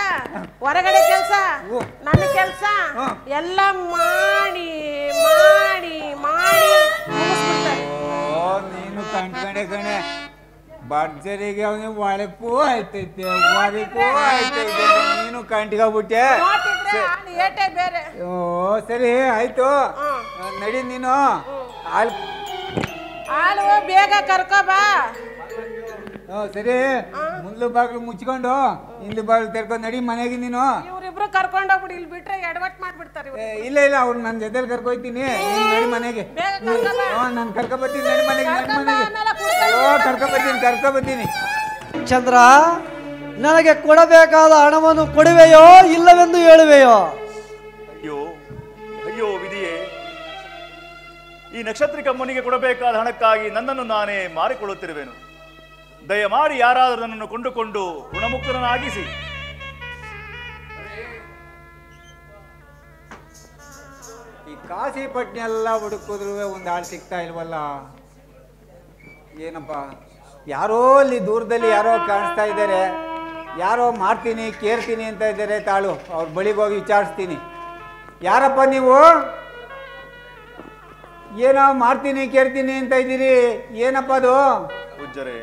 ಹೊರಗಡೆ ಕೆಲ್ಸ ನನ್ನ ಕೆಲ್ಸ ಎಲ್ಲ ಮಾಡಿ ಮಾಡಿ ಮಾಡಿ ಮುಗಿಸ್ಬಿಡ್ತಾರೆ. ಓ ನೀನು ಕಂಡ್ಕಂಡೆ ಕಣೆ, ಭರ್ಜರಿಗೆ ಅವನಿಗೆ ಒಳಕ್ಕೂ ಆಯ್ತೈತೆ ಹೊರಕ್ಕೂ ಆಯ್ತೈತೆ, ನೀನು ಕಂಟ್ಕೊಬಿಟ್ಟೆ. ನೋಡ್ತಿದ್ರೆ ಅವ್ನು ಏಟೇ ಬೇರೆ. ಓ ಸರಿ ಆಯ್ತು, ನಡಿ ನೀನು. ಹಾಲು ಬೇಗ ಕರ್ಕೊ ಬಾ. ಸರಿ, ಮುಂದೆ ಬಾಗಿಲು ಮುಚ್ಕೊಂಡು ಹಿಂದೆ ಬಾಗಿಲು ತೆರ್ಕೊಂಡು ನಡಿ ಮನೆಗೆ ನೀನು. ಇವ್ರಿಬ್ರು ಕರ್ಕೊಂಡು ಹೋಗ್ಬಿಡಿ, ಇಲ್ಲಿ ಬಿಟ್ರೆ ಎಡವಟ್ ಮಾಡ್ಬಿಡ್ತಾರೆ. ಇಲ್ಲ ಇಲ್ಲ, ಅವ್ರು ನನ್ನ ಜೊತೆಲಿ ಕರ್ಕೊಯ್ತೀನಿ. ನಡಿ ಮನೆಗೆ. ನಾನು ಕರ್ಕೊಬತ್ತೀನಿ, ನಡಿ ಮನೆಗೆ. ಕರ್ಕೊಬತ್ತೀನಿ. ಚಂದ್ರ, ನನಗೆ ಕೊಡಬೇಕಾದ ಹಣವನ್ನು ಕೊಡುವೆಯೋ ಇಲ್ಲವೆಂದು ಹೇಳುವೆಯೋ? ಅಯ್ಯೋ ಅಯ್ಯೋ ವಿಧಿಯೇ, ಈ ನಕ್ಷತ್ರಿಕ ಮುನಿಗೆ ಕೊಡಬೇಕಾದ ಹಣಕ್ಕಾಗಿ ನನ್ನನ್ನು ನಾನೇ ಮಾರಿಕೊಳ್ಳುತ್ತಿರುವೆನು. ದಯಮಾಡಿ ಯಾರಾದರೂ ನನ್ನನ್ನು ಕೊಂಡುಕೊಂಡು ಋಣಮುಕ್ತನಾಗಿಸಿ. ಈ ಕಾಸಿ ಪಟ್ನೆ ಎಲ್ಲ ಹುಡುಕಿದ್ರು ಒಂದು ಆಳು ಸಿಗ್ತಾ ಇಲ್ವಲ್ಲ, ಏನಪ್ಪ? ಯಾರೋ ಅಲ್ಲಿ ದೂರದಲ್ಲಿ ಯಾರೋ ಕಾಣಿಸ್ತಾ ಇದ್ದಾರೆ, ಯಾರೋ ಮಾಡ್ತೀನಿ ಕೇರ್ತೀನಿ ಅಂತ ಇದ್ದಾರೆ. ತಾಳು, ಅವ್ರ ಬಳಿಗೆ ಹೋಗಿ ವಿಚಾರಿಸ್ತೀನಿ. ಯಾರಪ್ಪ ನೀವು? ಏನೋ ಮಾಡ್ತೀನಿ ಕೇರ್ತೀನಿ ಅಂತ ಇದ್ದೀರಿ, ಏನಪ್ಪ ಅದು? ಪೂಜ್ಯರೇ,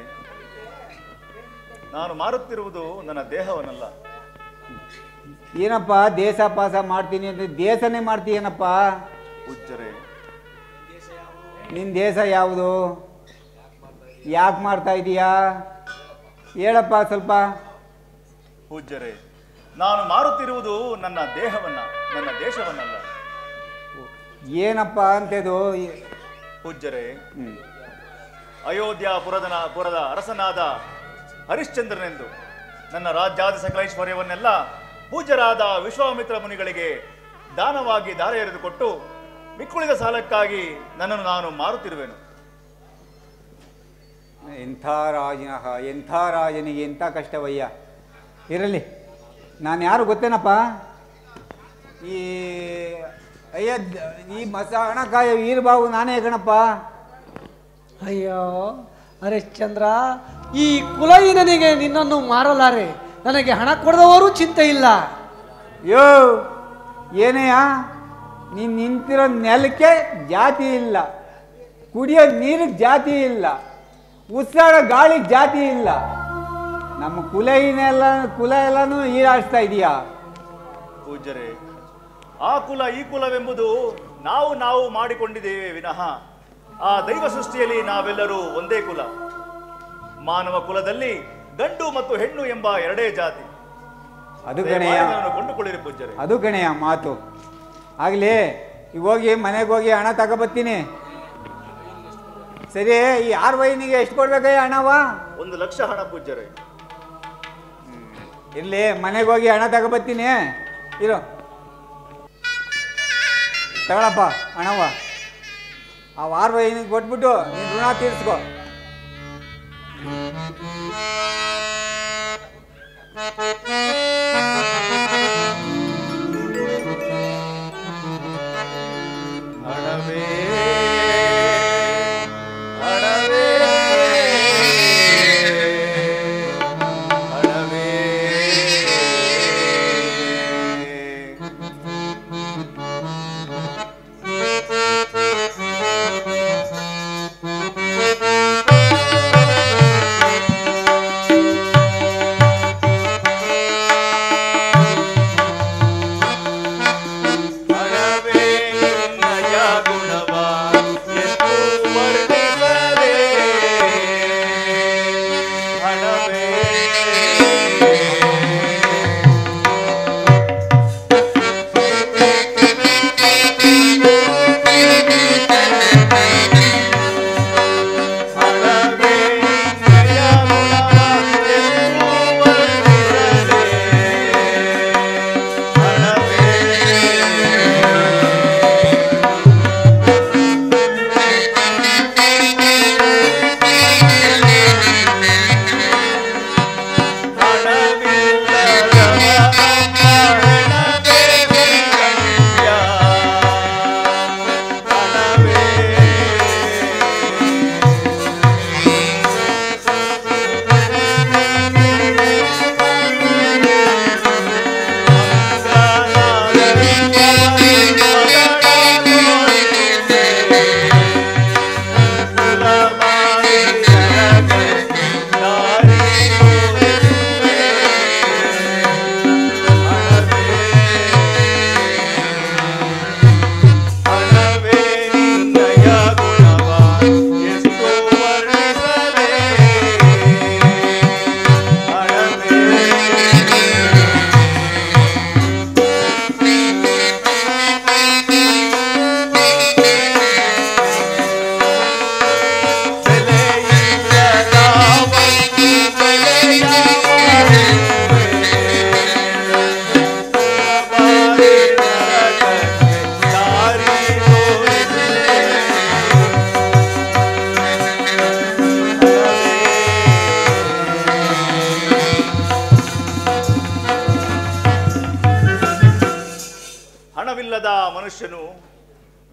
ನಾನು ಮಾರುತ್ತಿರುವುದು ನನ್ನ ದೇಹವನ್ನಲ್ಲ. ಏನಪ್ಪ ದೇಶ ಪಾಸ ಮಾಡ್ತೀನಿ ಅಂತ ದೇಶನೇ ಮಾಡ್ತೀಯನಪ್ಪ? ಪೂಜ್ಯರೇ, ನಿನ್ನ ದೇಶ ಯಾವುದು? ಯಾಕೆ ಮಾಡ್ತಾ ಇದೀಯಾ? ಹೇಳಪ್ಪ ಸ್ವಲ್ಪ. ಪೂಜ್ಯರೇ, ನಾನು ಮಾರುತ್ತಿರುವುದು ನನ್ನ ದೇಹವನ್ನ, ನನ್ನ ದೇಶವನ್ನಲ್ಲ. ಏನಪ್ಪ ಅಂತದು? ಪೂಜ್ಯರೇ, ಅಯೋಧ್ಯಾಪುರದ ಅರಸನಾದ ಹರಿಶ್ಚಂದ್ರನೆಂದು ನನ್ನ ರಾಜ್ಯಾದ ಸಕಲೈಶ್ವರ್ಯವನ್ನೆಲ್ಲ ಪೂಜ್ಯರಾದ ವಿಶ್ವಾಮಿತ್ರ ಮುನಿಗಳಿಗೆ ದಾನವಾಗಿ ದಾರ ಎರೆದುಕೊಟ್ಟು ಮಿಕ್ಕುಳಿದ ಸಾಲಕ್ಕಾಗಿ ನನ್ನನ್ನು ನಾನು ಮಾರುತ್ತಿರುವೆನು. ಎಂಥ ರಾಜನಿಗೆ ಎಂಥ ಕಷ್ಟವಯ್ಯ. ಇರಲಿ, ನಾನು ಯಾರು ಗೊತ್ತೇನಪ್ಪ? ಈ ಈ ಹಣಕಾಯ ವೀರಬಾಬು ನಾನೇ ಕಣಪ್ಪ. ಅಯ್ಯೋ ಹರಿಶ್ಚಂದ್ರ, ಈ ಕುಲಹೀನನಿಗೆ ನಿನ್ನನ್ನು ಮಾರಲಾರೆ. ನನಗೆ ಹಣ ಕೊಡದವರು ಚಿಂತೆ ಇಲ್ಲ. ಯೋ ಏನೆಯಾ, ನೀನು ನಿಂತಿರೋ ನೆಲಕ್ಕೆ ಜಾತಿ ಇಲ್ಲ, ಕುಡಿಯೋ ನೀರಿಗೆ ಜಾತಿ ಇಲ್ಲ, ಉಸಿರಾಡೋ ಗಾಳಿಗೆ ಜಾತಿ ಇಲ್ಲ. ನಮ್ಮ ಕುಲ ಎಲ್ಲನೂ ಹೀರಾಡಿಸ್ತಾ ಇದೀಯಾ? ಪೂಜ್ಯರೇ, ಆ ಕುಲ ಈ ಕುಲವೆಂಬುದು ನಾವು ಮಾಡಿಕೊಂಡಿದ್ದೇವೆ ವಿನಃ ಆ ದೈವ ಸೃಷ್ಟಿಯಲ್ಲಿ ನಾವೆಲ್ಲರೂ ಒಂದೇ ಕುಲ. ಮಾನವ ಕುಲದಲ್ಲಿ ಗಂಡು ಮತ್ತು ಹೆಣ್ಣು ಎಂಬ ಎರಡೇ ಜಾತಿ. ಅದು ಗಣೆಯ ಕೊಂಡುಕೊಳ್ಳಿರಿ ಪೂಜ್ಯರೇ. ಅದು ಗಣೆಯ ಮಾತು. ಆಗಲಿ, ಈಗ ಹೋಗಿ ಮನೆಗೆ ಹೋಗಿ ಹಣ ತಗೋಬತ್ತೀನಿ. ಸರಿ, ಈ 6 ವೈನಿಗೆ ಎಷ್ಟು ಕೊಡ್ಬೇಕಯ್ಯ ಹಣವ? 1 ಲಕ್ಷ ಹಣ ಪೂಜ್ಯರೇ. ಇರಲಿ, ಮನೆಗೆ ಹೋಗಿ ಹಣ ತಗೋಬತ್ತೀನಿ. ಇರೋ, ತಗೊಳಪ್ಪ ಹಣವ. ಆ 6 ವೈನಿಗೆ ಕೊಟ್ಬಿಟ್ಟು ನೀನು ಋಣ ತೀರಿಸ್ಕೊ. ಹಣವೇ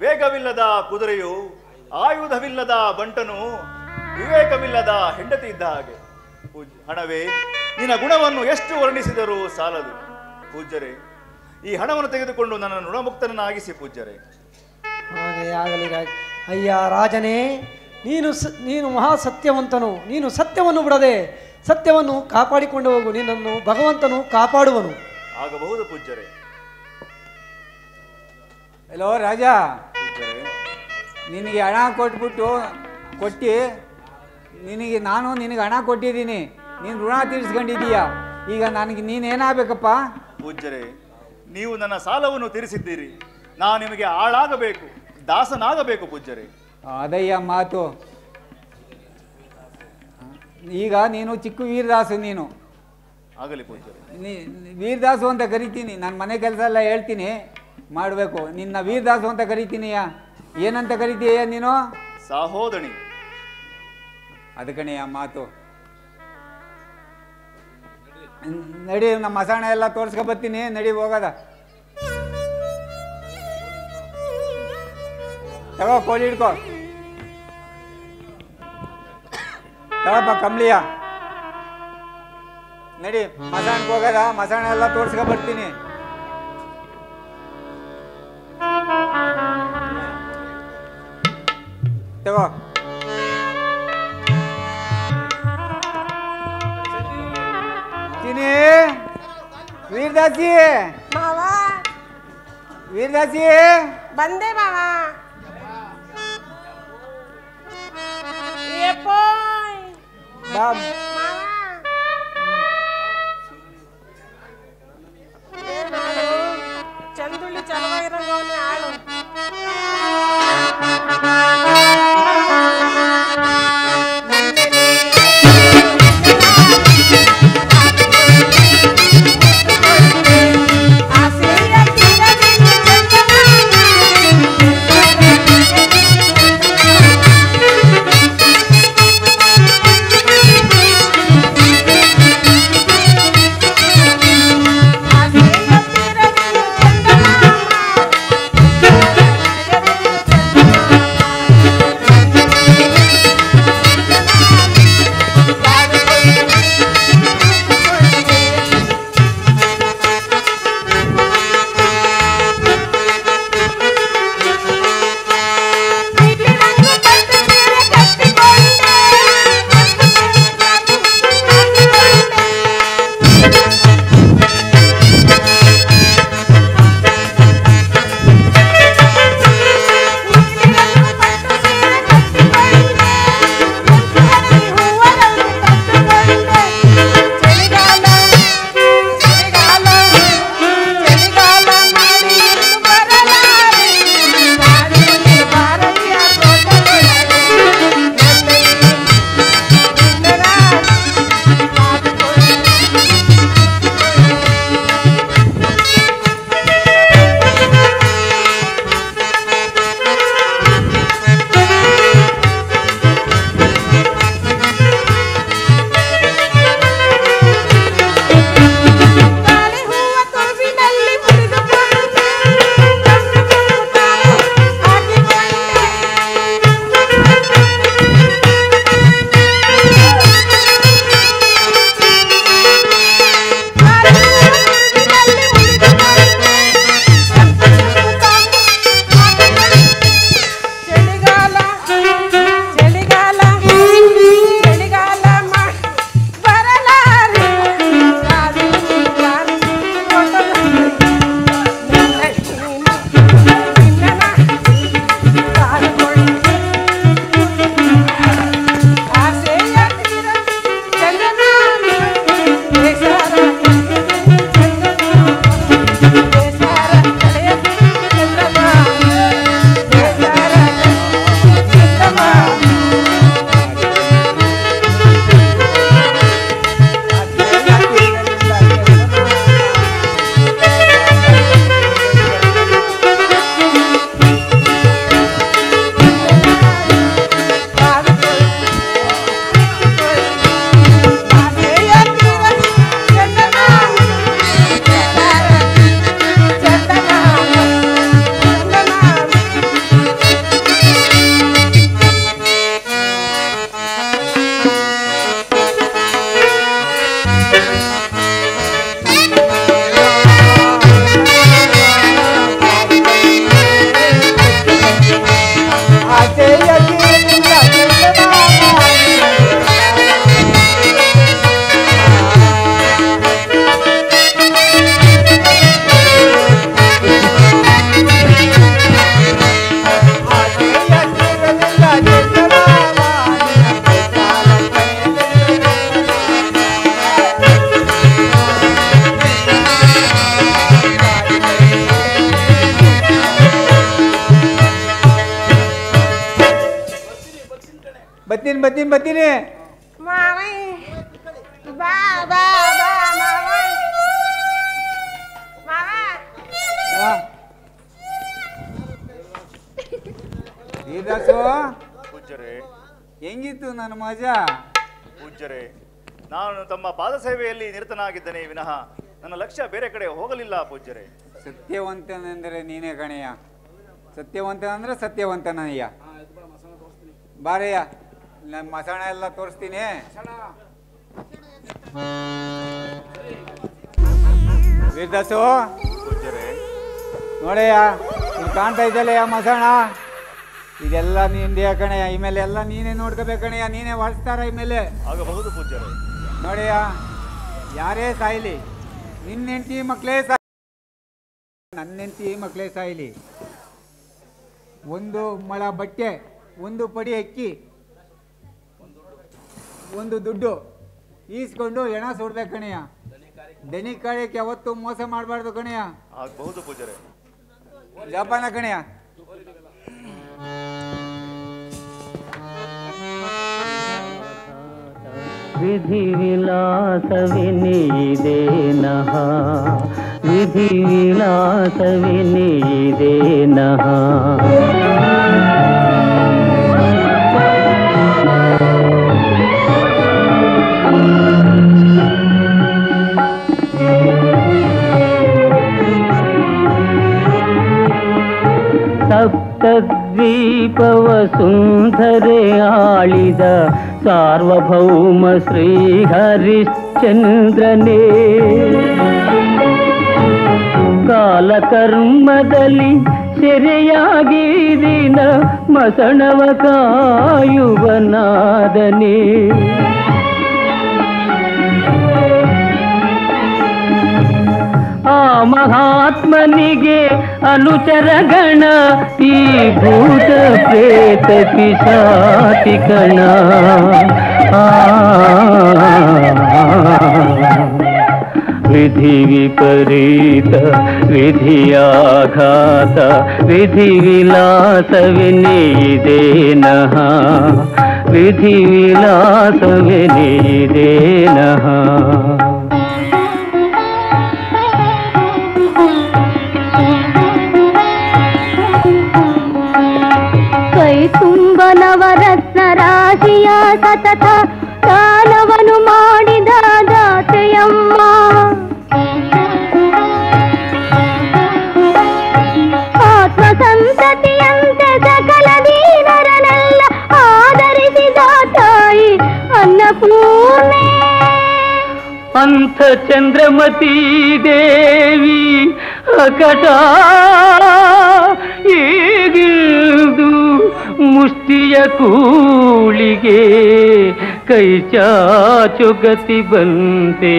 ವೇಗವಿಲ್ಲದ ಕುದುರೆಯು, ಆಯುಧವಿಲ್ಲದ ಬಂಟನು, ವಿವೇಕವಿಲ್ಲದ ಹೆಂಡತಿ ಇದ್ದ ಹಾಗೆ. ಹಣವೇ, ನಿನ್ನ ಗುಣವನ್ನು ಎಷ್ಟು ವರ್ಣಿಸಿದರೂ ಸಾಲದು. ಪೂಜ್ಯರೇ, ಈ ಹಣವನ್ನು ತೆಗೆದುಕೊಂಡು ನನ್ನನ್ನು ಋಣಮುಕ್ತನನ್ನಾಗಿಸಿ ಪೂಜ್ಯರೇ. ಹಾಗೆ ಆಗಲಿ ಅಯ್ಯ ರಾಜನೇ, ನೀನು ಮಹಾ ಸತ್ಯವಂತನು. ನೀನು ಸತ್ಯವನ್ನು ಬಿಡದೆ ಸತ್ಯವನ್ನು ಕಾಪಾಡಿಕೊಂಡು ಹೋಗು. ನಿನ್ನನ್ನು ಭಗವಂತನು ಕಾಪಾಡುವನು. ಆಗಬಹುದು ಪೂಜ್ಯರೇ. ಹಲೋ ರಾಜ, ನಿನಗೆ ಹಣ ಕೊಟ್ಟು ನಿನಗೆ ಹಣ ಕೊಟ್ಟಿದ್ದೀನಿ. ನೀನು ಋಣ ತೀರಿಸ್ಕೊಂಡಿದ್ದೀಯ. ಈಗ ನನಗೆ ನೀನೇನಾಗಬೇಕಪ್ಪ? ಪೂಜ್ಯರೇ, ನೀವು ನನ್ನ ಸಾಲವನ್ನು ತೀರಿಸಿದ್ದೀರಿ. ನಾನು ನಿಮಗೆ ಆಳಾಗಬೇಕು, ದಾಸನಾಗಬೇಕು ಪೂಜ್ಯರೇ. ಅದಯ್ಯ ಮಾತು. ಈಗ ನೀನು ಚಿಕ್ಕ ವೀರದಾಸು. ನೀನು ಆಗಲಿ ಪೂಜ್ಯರೇ. ವೀರದಾಸು ಅಂತ ಕರಿತೀನಿ. ನಾನು ಮನೆ ಕೆಲಸ ಎಲ್ಲ ಹೇಳ್ತೀನಿ, ಮಾಡಬೇಕು. ನಿನ್ನ ವೀರದಾಸು ಅಂತ ಕರಿತೀನಿಯ. ಏನಂತ ಕರಿತೀಯ ನೀನು? ಸಹೋದಣಿ. ಅದಕ್ಕಣೆಯ ಮಾತು. ನಡಿ, ನಮ್ಮ ಮಸಾಣ ಎಲ್ಲ ತೋರ್ಸ್ಕೊಬತ್ತೀನಿ. ನಡಿ, ಹೋಗದ. ತಗೋ, ಕೋಳಿ ಹಿಡ್ಕೋ. ತಗೋಪ್ಪ ಕಂಬ್ಳಿಯ. ನಡಿ, ಮಸಾಣಕ್ಕೆ ಹೋಗದ. ಮಸಾಣ ಎಲ್ಲ ತೋರ್ಸ್ಕೊಬರ್ತೀನಿ. ತಗೋ. ಚಿನಿ, ವೀರದಾಸಿ, ಮಾವ ವೀರದಾಸಿ, ಬಂದೆ ಮಾವ. ಬಾ. ಚಂದುಳ್ಳಿ ಚಲವಾಗಿರಂಗವನೇ ಆಳು. Yeah. ಬರ್ತೀನಿ ಬರ್ತೀನಿ ಬರ್ತೀನಿ. ಮಾವೈ ಬಾ ಬಾ ಬಾ ಮಾವೈ ಮಾವ. ಶ್ರೀದಾಸು ಪೂಜ್ಯರೇ, ಹೆಂಗಿತ್ತು ನನ್ನ ಮಜಾ? ಪೂಜ್ಯರೇ, ನಾನು ತಮ್ಮ ಪಾದ ಸೇವೆಯಲ್ಲಿ ನಿರತನಾಗಿದ್ದೇನೆ ವಿನಃ ನನ್ನ ಲಕ್ಷ್ಯ ಬೇರೆ ಕಡೆ ಹೋಗಲಿಲ್ಲ ಪೂಜ್ಯರೇ. ಸತ್ಯವಂತನೆಂದರೆ ನೀನೇ ಕಣಯ್ಯ. ಸತ್ಯವಂತನಂದ್ರೆ ಸತ್ಯವಂತನಯ್ಯ. ಬಾರಯ್ಯ, ನನ್ನ ಮಸಣ ಎಲ್ಲ ತೋರಿಸ್ತೀನಿ. ಶ್ರೀದಾಸು ಪೂಜ್ಯರೇ, ನೋಡಯ್ಯ, ಇಲ್ಲಿ ಕಾಣ್ತಾ ಇದ್ದಲ್ಲಯ್ಯ ಮಸಣ, ಇದೆಲ್ಲ ನಿಂದೆಯ ಕಣಯ್ಯ. ಈ ಮೇಲೆ ಎಲ್ಲ ನೀನೇ ನೋಡ್ಕೋಬೇಕಣಯ್ಯ, ನೀನೇ ವಾಡಿಸ್ತಾರ ಈ ಮೇಲೆ. ಆಗಬಹುದು ಪೂಜ್ಯರೇ. ನೋಡಯ್ಯ, ಯಾರೇ ಸಾಯ್ಲಿ, ನಿನ್ನ ಹೆಂಡತಿ ಮಕ್ಕಳೇ ನನ್ನ ಹೆಂಡತಿ ಮಕ್ಕಳೇ ಸಾಯ್ಲಿ, ಒಂದು ಮೊಳ ಬಟ್ಟೆ, ಒಂದು ಪಡಿ ಅಕ್ಕಿ, ಒಂದು ದುಡ್ಡು ಈಸ್ಕೊಂಡು ಹೆಣ ಸುಡ್ಬೇಕು ಕಣಯ್ಯ. ದನಿ ಕಾಯಕ್ಕೆ ಯಾವತ್ತು ಮೋಸ ಮಾಡಬಾರ್ದು ಕಣಯ್ಯ. ಆಗಬಹುದು ಪೂಜ್ಯರೇ. ಜಪಾನ ಕಣಯ್ಯ. ವಿಧಿ ವಿಲಾಸವಿನಿದೇನಃ, ವಿಧಿ ವಿಲಾಸವಿನಿದೇನಃ. ಸಪ್ತದ್ವೀಪವ ಸುಂದರೆ ಆಳಿದ ಸಾರ್ವಭೌಮ ಶ್ರೀ ಹರಿಶ್ಚಂದ್ರನೇ, ಕಾಲಕರ್ಮದಲ್ಲಿ ಸೆರೆಯಾಗಿ ದಿನ ಮಸಣವ ಕಾಯುವನಾದನೇ. ಆ ಮಹಾತ್ಮನಿಗೆ ಅನುಚರಗಣ ಈ ಭೂತ ಪ್ರೇತ ಪಿಶಾಚಿ ಗಣ. ವಿಧಿ ವಿಪರೀತ ವಿಧಿಯಾಘಾತ, ವಿಧಿ ವಿಲಾಸವಿನಿದೇನಃ, ವಿಧಿ ವಿಲಾಸವಿನಿದೇನಃ. ತುಂಬ ನವರತ್ನ ರಾಶಿಯ ಸತತ ದಾನವನು ಮಾಡಿದ ದಾತೆಯಮ್ಮ, ಆತ್ಮ ಸಂತತಿಯಂತೆ ಸಕಲ ದೀನರನ್ನೆಲ್ಲ ಆದರಿಸಿದ ತಾಯಿ ಅನ್ನಪೂರ್ಣೆ. ಅಂಥ ಚಂದ್ರಮತಿ ದೇವಿ ಅಕಟ ಈಗಿಲ್ದು ಮುಷ್ಟಿಯ ಕೂಳಿಗೆ ಕೈ ಚಾಚು ಗತಿ ಬಂತೆ.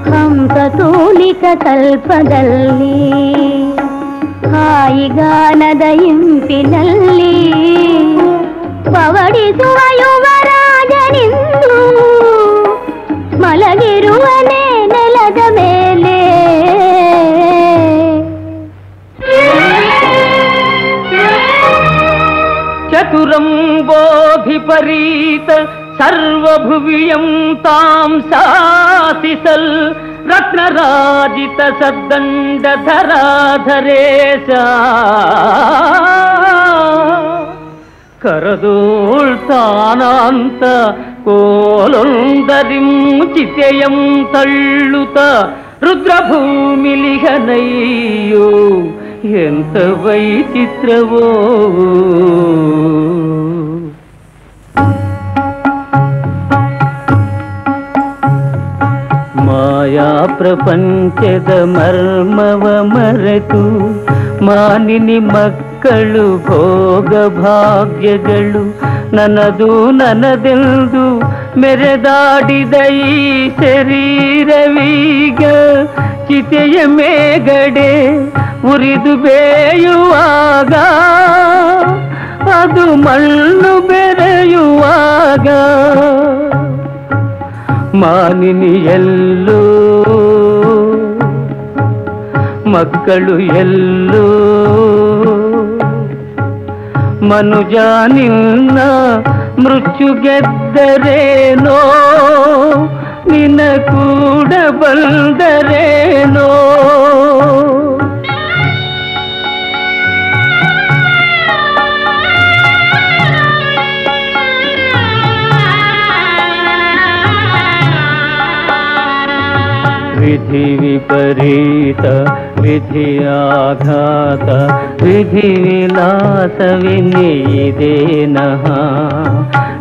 ಹಂಸತೂಲಿಕ ಕಲ್ಪದಲ್ಲಿ ಹಾಯಿಗಾನದ ಇಂಪಿನಲ್ಲಿ ಪವಡಿಸುವ ಯುವರಾಜನಿಂದು ಮಲಗಿರುವನೇ ನೆಲದ ಮೇಲೆ. ಚತುರಂಬೋಧಿಪರೀತ ಸರ್ವಭುವಿಯಂ ತಾಂ ಸಾತಿಸಲ್ ರತ್ನರಾಜಿತ ಸದ್ದಂಡಧರಾಧರೇಶ ಕರದೋಳ್ತಾನಾಂತ ಕೋಲೊಂದರಿಂ ಚಿತೆಯಂ ತಳ್ಳುತ ರುದ್ರಭೂಮಿಲಿಹನಯ್ಯೋ ಎಂತ ವೈಚಿತ್ರವೋ. ಮಾಯಾ ಪ್ರಪಂಚದ ಮರ್ಮವ ಮರೆತು ಮಾನಿನಿ ಮಕ್ಕಳು ಭೋಗ ಭಾಗ್ಯಗಳು ನನ್ನದು ನನ್ನದೆಂದು ಮೆರೆದಾಡಿದ ಈ ಶರೀರವೀಗ ಚಿತೆಯ ಮೇಗಡೆ ಉರಿದು ಬೇಯುವಾಗ ಅದು ಮಣ್ಣು ಬೆರೆಯುವಾಗ ಮಗ ಮಾನಿನಿ ಎಲ್ಲೋ ಮಕ್ಕಳು ಎಲ್ಲೋ ಮನುಜ ನಿನ್ನ ಮೃತ್ಯು ಗೆದ್ದರೇನೋ ನಿನ್ನ ಕೂಡ ಬಂದರೇನೋ ವಿಧಿ ವಿಪರೀತ ವಿಧಿ ಆಘಾತ ವಿಧಿ ವಿಲಾಸವಿನಿದೇನಃ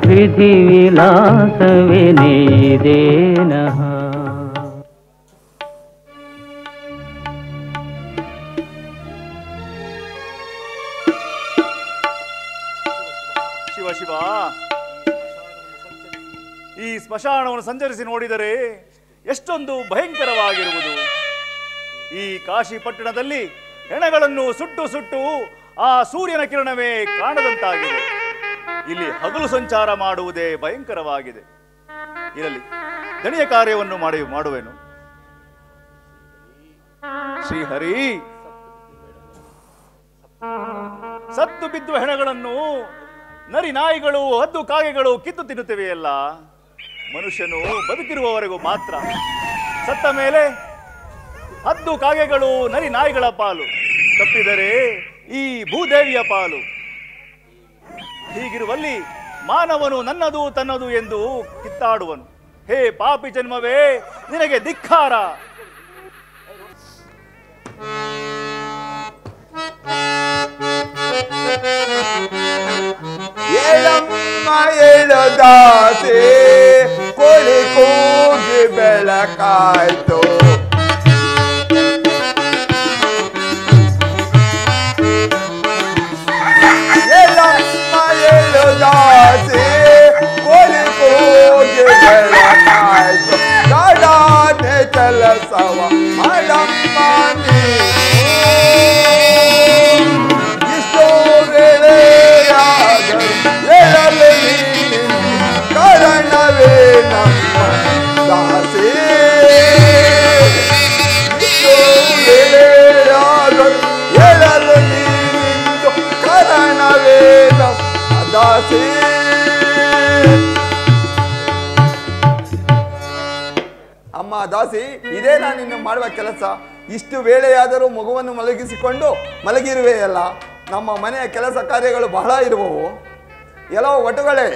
ವಿಧಿ ವಿಲಾಸವಿನಿದೇನಃ. ಶಿವ ಶಿವ, ಈ ಸ್ಮಶಾನವನ್ನು ಸಂಚರಿಸಿ ನೋಡಿದರೆ ಎಷ್ಟೊಂದು ಭಯಂಕರವಾಗಿರುವುದು. ಈ ಕಾಶಿ ಪಟ್ಟಣದಲ್ಲಿ ಹೆಣಗಳನ್ನು ಸುಟ್ಟು ಸುಟ್ಟು ಆ ಸೂರ್ಯನ ಕಿರಣವೇ ಕಾಣದಂತಾಗಿದೆ. ಇಲ್ಲಿ ಹಗಲು ಸಂಚಾರ ಮಾಡುವುದೇ ಭಯಂಕರವಾಗಿದೆ. ಇರಲಿ, ದಣಿಯ ಕಾರ್ಯವನ್ನು ಮಾಡುವೆನು. ಶ್ರೀಹರಿ, ಸತ್ತು ಬಿದ್ದು ಹೆಣಗಳನ್ನು ನರಿ ನಾಯಿಗಳು ಹದ್ದು ಕಾಗೆಗಳು ಕಿತ್ತು ತಿನ್ನುತ್ತಿವೆಯಲ್ಲ. ಮನುಷ್ಯನು ಬದುಕಿರುವವರೆಗೂ ಮಾತ್ರ, ಸತ್ತ ಮೇಲೆ ಹದ್ದು ಕಾಗೆಗಳು ನರಿ ನಾಯಿಗಳ ಪಾಲು, ತಪ್ಪಿದರೆ ಈ ಭೂದೇವಿಯ ಪಾಲು. ಹೀಗಿರುವಲ್ಲಿ ಮಾನವನು ನನ್ನದು ತನ್ನದು ಎಂದು ಕಿತ್ತಾಡುವನು. ಹೇ ಪಾಪಿ ಜನ್ಮವೇ, ನಿನಗೆ ಧಿಕ್ಕಾರ. ಏಳಮ್ಮ ಏಳದಾಸೆ ಕೋಳಿ ಕೂಗಿ ಬೆಳಕಾಯ್ತು. ಏಳಮ್ಮ ಏಳದಾಸೆ ಕೋಳಿ ಕೂಗಿ ಬೆಳಕಾಯ್ತು. ಕಾಡಾನೆ ಕೆಲಸವ ಮಾಡಮ್ಮ ಇಷ್ಟೋ ವೇಳೆ ಕಾರಣವೇ ನಮ್ಮ ದಾಸೆ. ಹೇಳಲು ನೀನಿಂದು ಕಾರಣವೇ ನಮ್ಮ ದಾಸೆ. ಅಮ್ಮ ದಾಸಿ, ಇದೇ ನಾನಿನ್ನು ಮಾಡುವ ಕೆಲಸ. ಇಷ್ಟು ವೇಳೆಯಾದರೂ ಮಗುವನ್ನು ಮಲಗಿರುವೆಯಲ್ಲ. ನಮ್ಮ ಮನೆಯ ಕೆಲಸ ಕಾರ್ಯಗಳು ಬಹಳ ಇರುವವು. ಎಲ್ಲೋ ಒಟ್ಟುಗಳೇ,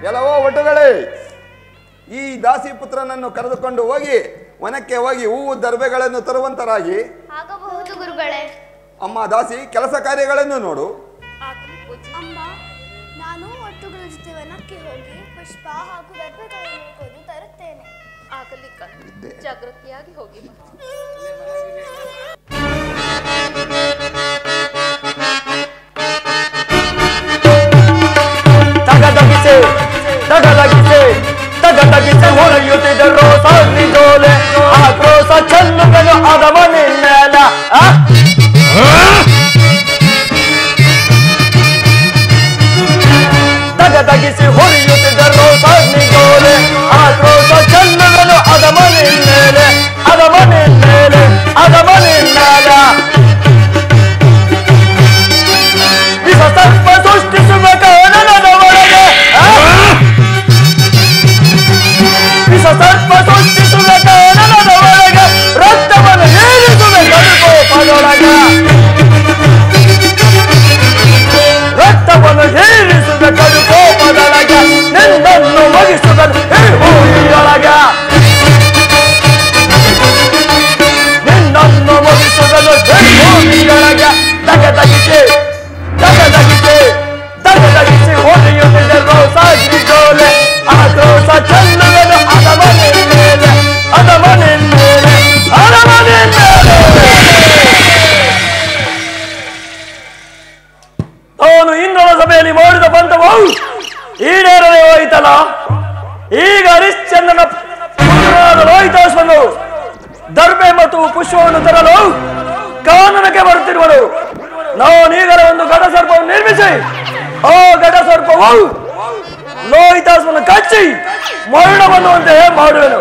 ಎಲ್ಲವೋ ಒಟ್ಟುಗಳೇ, ಈ ದಾಸಿ ಪುತ್ರನನ್ನು ಕರೆದುಕೊಂಡು ಹೋಗಿ ವನಕ್ಕೆ ಹೋಗಿ ಹೂವು ದರ್ಬೆಗಳನ್ನು ತರುವಂತರಾಗಿ. ಆಗಬಹುದು ಗುರುಗಳೇ. ಅಮ್ಮ ದಾಸಿ, ಕೆಲಸ ಕಾರ್ಯಗಳನ್ನು ನೋಡು. ಅಮ್ಮ, ನಾನು ಒಟ್ಟುಗಳ ಜೊತೆ ವನಕ್ಕೆ ಹೋಗಿ ಪುಷ್ಪ ಹಾಗೂ ದರ್ಬೆಗಳನ್ನು ಕೊಯ್ದು ತರುತ್ತೇನೆ. ಆಗಲಿ, ಜಾಗೃತಿಯಾಗಿ ಹೋಗಿ. ತಗದಗಿಸೆ ಹೊರೆಯುತ್ತಿದ್ದ ರೋಸ ನಿಜೋಲೆ, ಆ ಕ್ರೋಸ ಚೆಲ್ಲುಗನು ಅದವ ನಿನ್ನೆಲ. ತಗದಗಿಸಿ ಹೊರೆಯುತ್ತಿದ್ದ ರೋಸ ನಿಜೋಲೆ, ಆ ಕ್ರೋಸ ಚೆಲ್ಲುಗನು ಅದವ ನಿನ್ನೆಲೆ, ಅದವ ನಿನ್ನೆಲೆ, ಅದವ ನಿನ್ನೆಲ. ವಿಷ ಸರ್ಪ ಸೃಷ್ಟಿಸುವ ಕಾರಣದ ಒಳಗೆ, ವಿಷ ಸರ್ಪ ಸೃಷ್ಟಿಸುವ ಕಾರಣದ ಒಳಗೆ, ರಕ್ತವನ್ನು ಹೀರಿಸುವ ಕಡುಕೋಪದೊಳಗ, ರಕ್ತವನ್ನು ಹೀರಿಸುವ ಕಡುಕೋಪದೊಳಗ, ನಿನ್ನನ್ನು ಮುಗಿಸುವುದು ಈ ಭೂಮಿಯೊಳಗ, ನಿನ್ನನ್ನು ಮುಗಿಸುವುದು ಈ ಭೂಮಿಯೊಳಗ. ತಗದಗಿಸಿ ಹೊಡೆಯುತ್ತಿದ್ದ ರೋಸಾಗಿ ಜೋಲೆ, ಆ ಕ್ರೋಸ ಚೆಲ್ಲುವುದು ಅದವ ನಿನ್ಮೇಲೆ, ಅದವ ನಿನ್ಮೇಲೆ, ಅದವ ನಿನ್ಮೇಲೆ. ಅವನು ಇಂದ್ರನ ಸಭೆಯಲ್ಲಿ ಮಾಡಿದ ಬಂಧವು ಈಡೇರದೆ ಹೋಯಿತಲ್ಲ. ಈಗ ಹರಿಶ್ಚಂದ್ರನ ಪುತ್ರನಾದ ಲೋಹಿತಾಶ್ವನು ದರ್ಬೆ ಮತ್ತು ಪುಷ್ಪವನ್ನು ತರಲು ಕಾನನಕ್ಕೆ ಬರುತ್ತಿರುವನು. ನಾನೀಗಲೇ ಒಂದು ಘಟ ಸರ್ಪವನ್ನು ನಿರ್ಮಿಸಿ ಆ ಘಟ ಸರ್ಪವು ಲೋಹಿತಾಸ್ಮನ್ನು ಕಚ್ಚಿ ಮರಣ ಬಂದುವಂತೆ ಮಾಡುವೆನು.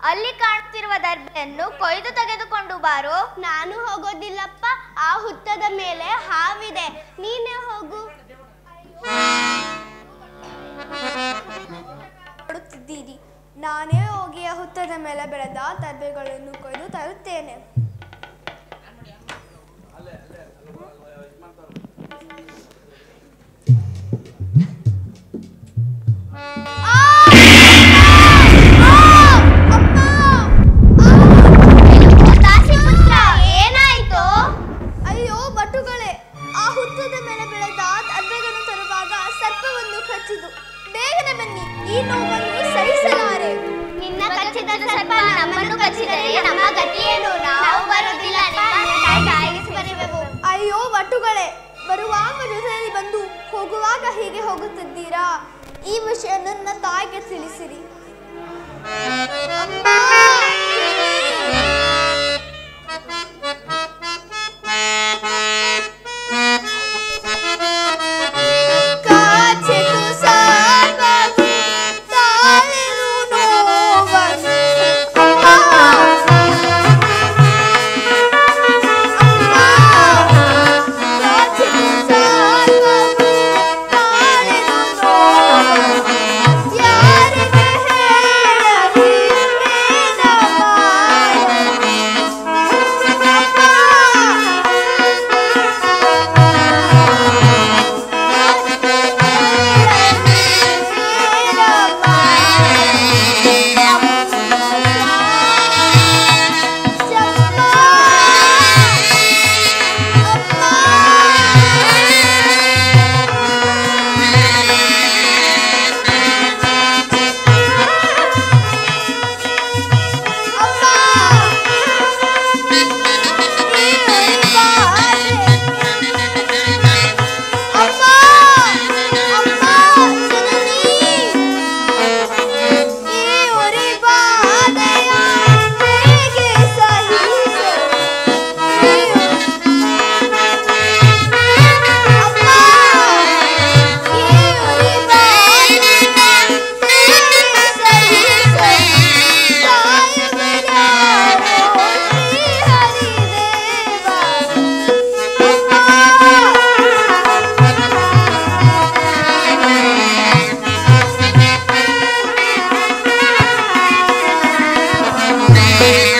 ಅಲ್ಲಿ ಕಾಣುತ್ತಿರುವ ದರ್ಬೆಯನ್ನು ಕೊಯ್ದು ತೆಗೆದುಕೊಂಡು ಬಾರೋ. ನಾನು ಹೋಗೋದಿಲ್ಲಪ್ಪ, ಆ ಹುತ್ತದ ಮೇಲೆ ಹಾವಿದೆ, ನೀನೇ ಹೋಗು. ಮಾಡುತ್ತಿದ್ದೀರಿ, ನಾನೇ ಹೋಗಿ ಆ ಹುತ್ತದ ಮೇಲೆ ಬೆಳೆದ ದರ್ಬೆಗಳನ್ನು ಕೊಯ್ದು ತರುತ್ತೇನೆ. ಏನಾಯ್ತು? ಅಯ್ಯೋ ಬಟುಗಳೇ, ಆ ಹುತ್ತದ ಮೇಲೆ ಬೆಳೆದ ದರ್ಬೆಗಳನ್ನು ತರುವಾಗ ಸರ್ಪವನ್ನು ಕಚ್ಚಿತು. ಬೇಗನೆ ಬನ್ನಿ, ಈ ನೋವನ್ನು ಸಹಿಸಲಾರೆ. ನಿನ್ನ ಕಚ್ಚಿದ ಸರ್ಪ ನಮ್ಮನ್ನು ಕಚ್ಚಿದರೆ ನಮ್ಮ ಗತಿಯೇನು? ನಾವು ಬರುವುದಿಲ್ಲ, ಬರೆಯುವೆವು. ಅಯ್ಯೋ ಬಟುಗಳೇ, ಬರುವಾಗ ಜೊತೆಯಲ್ಲಿ ಬಂದು ಹೋಗುವಾಗ ಹೀಗೆ ಹೋಗುತ್ತಿದ್ದೀರಾ? ಈ ವಿಷಯ ನನ್ನ ತಾಯಿಗೆ ತಿಳಿಸಿರಿ. ಯಾರಿಗೆ ಹೇಳಲಿ ಿ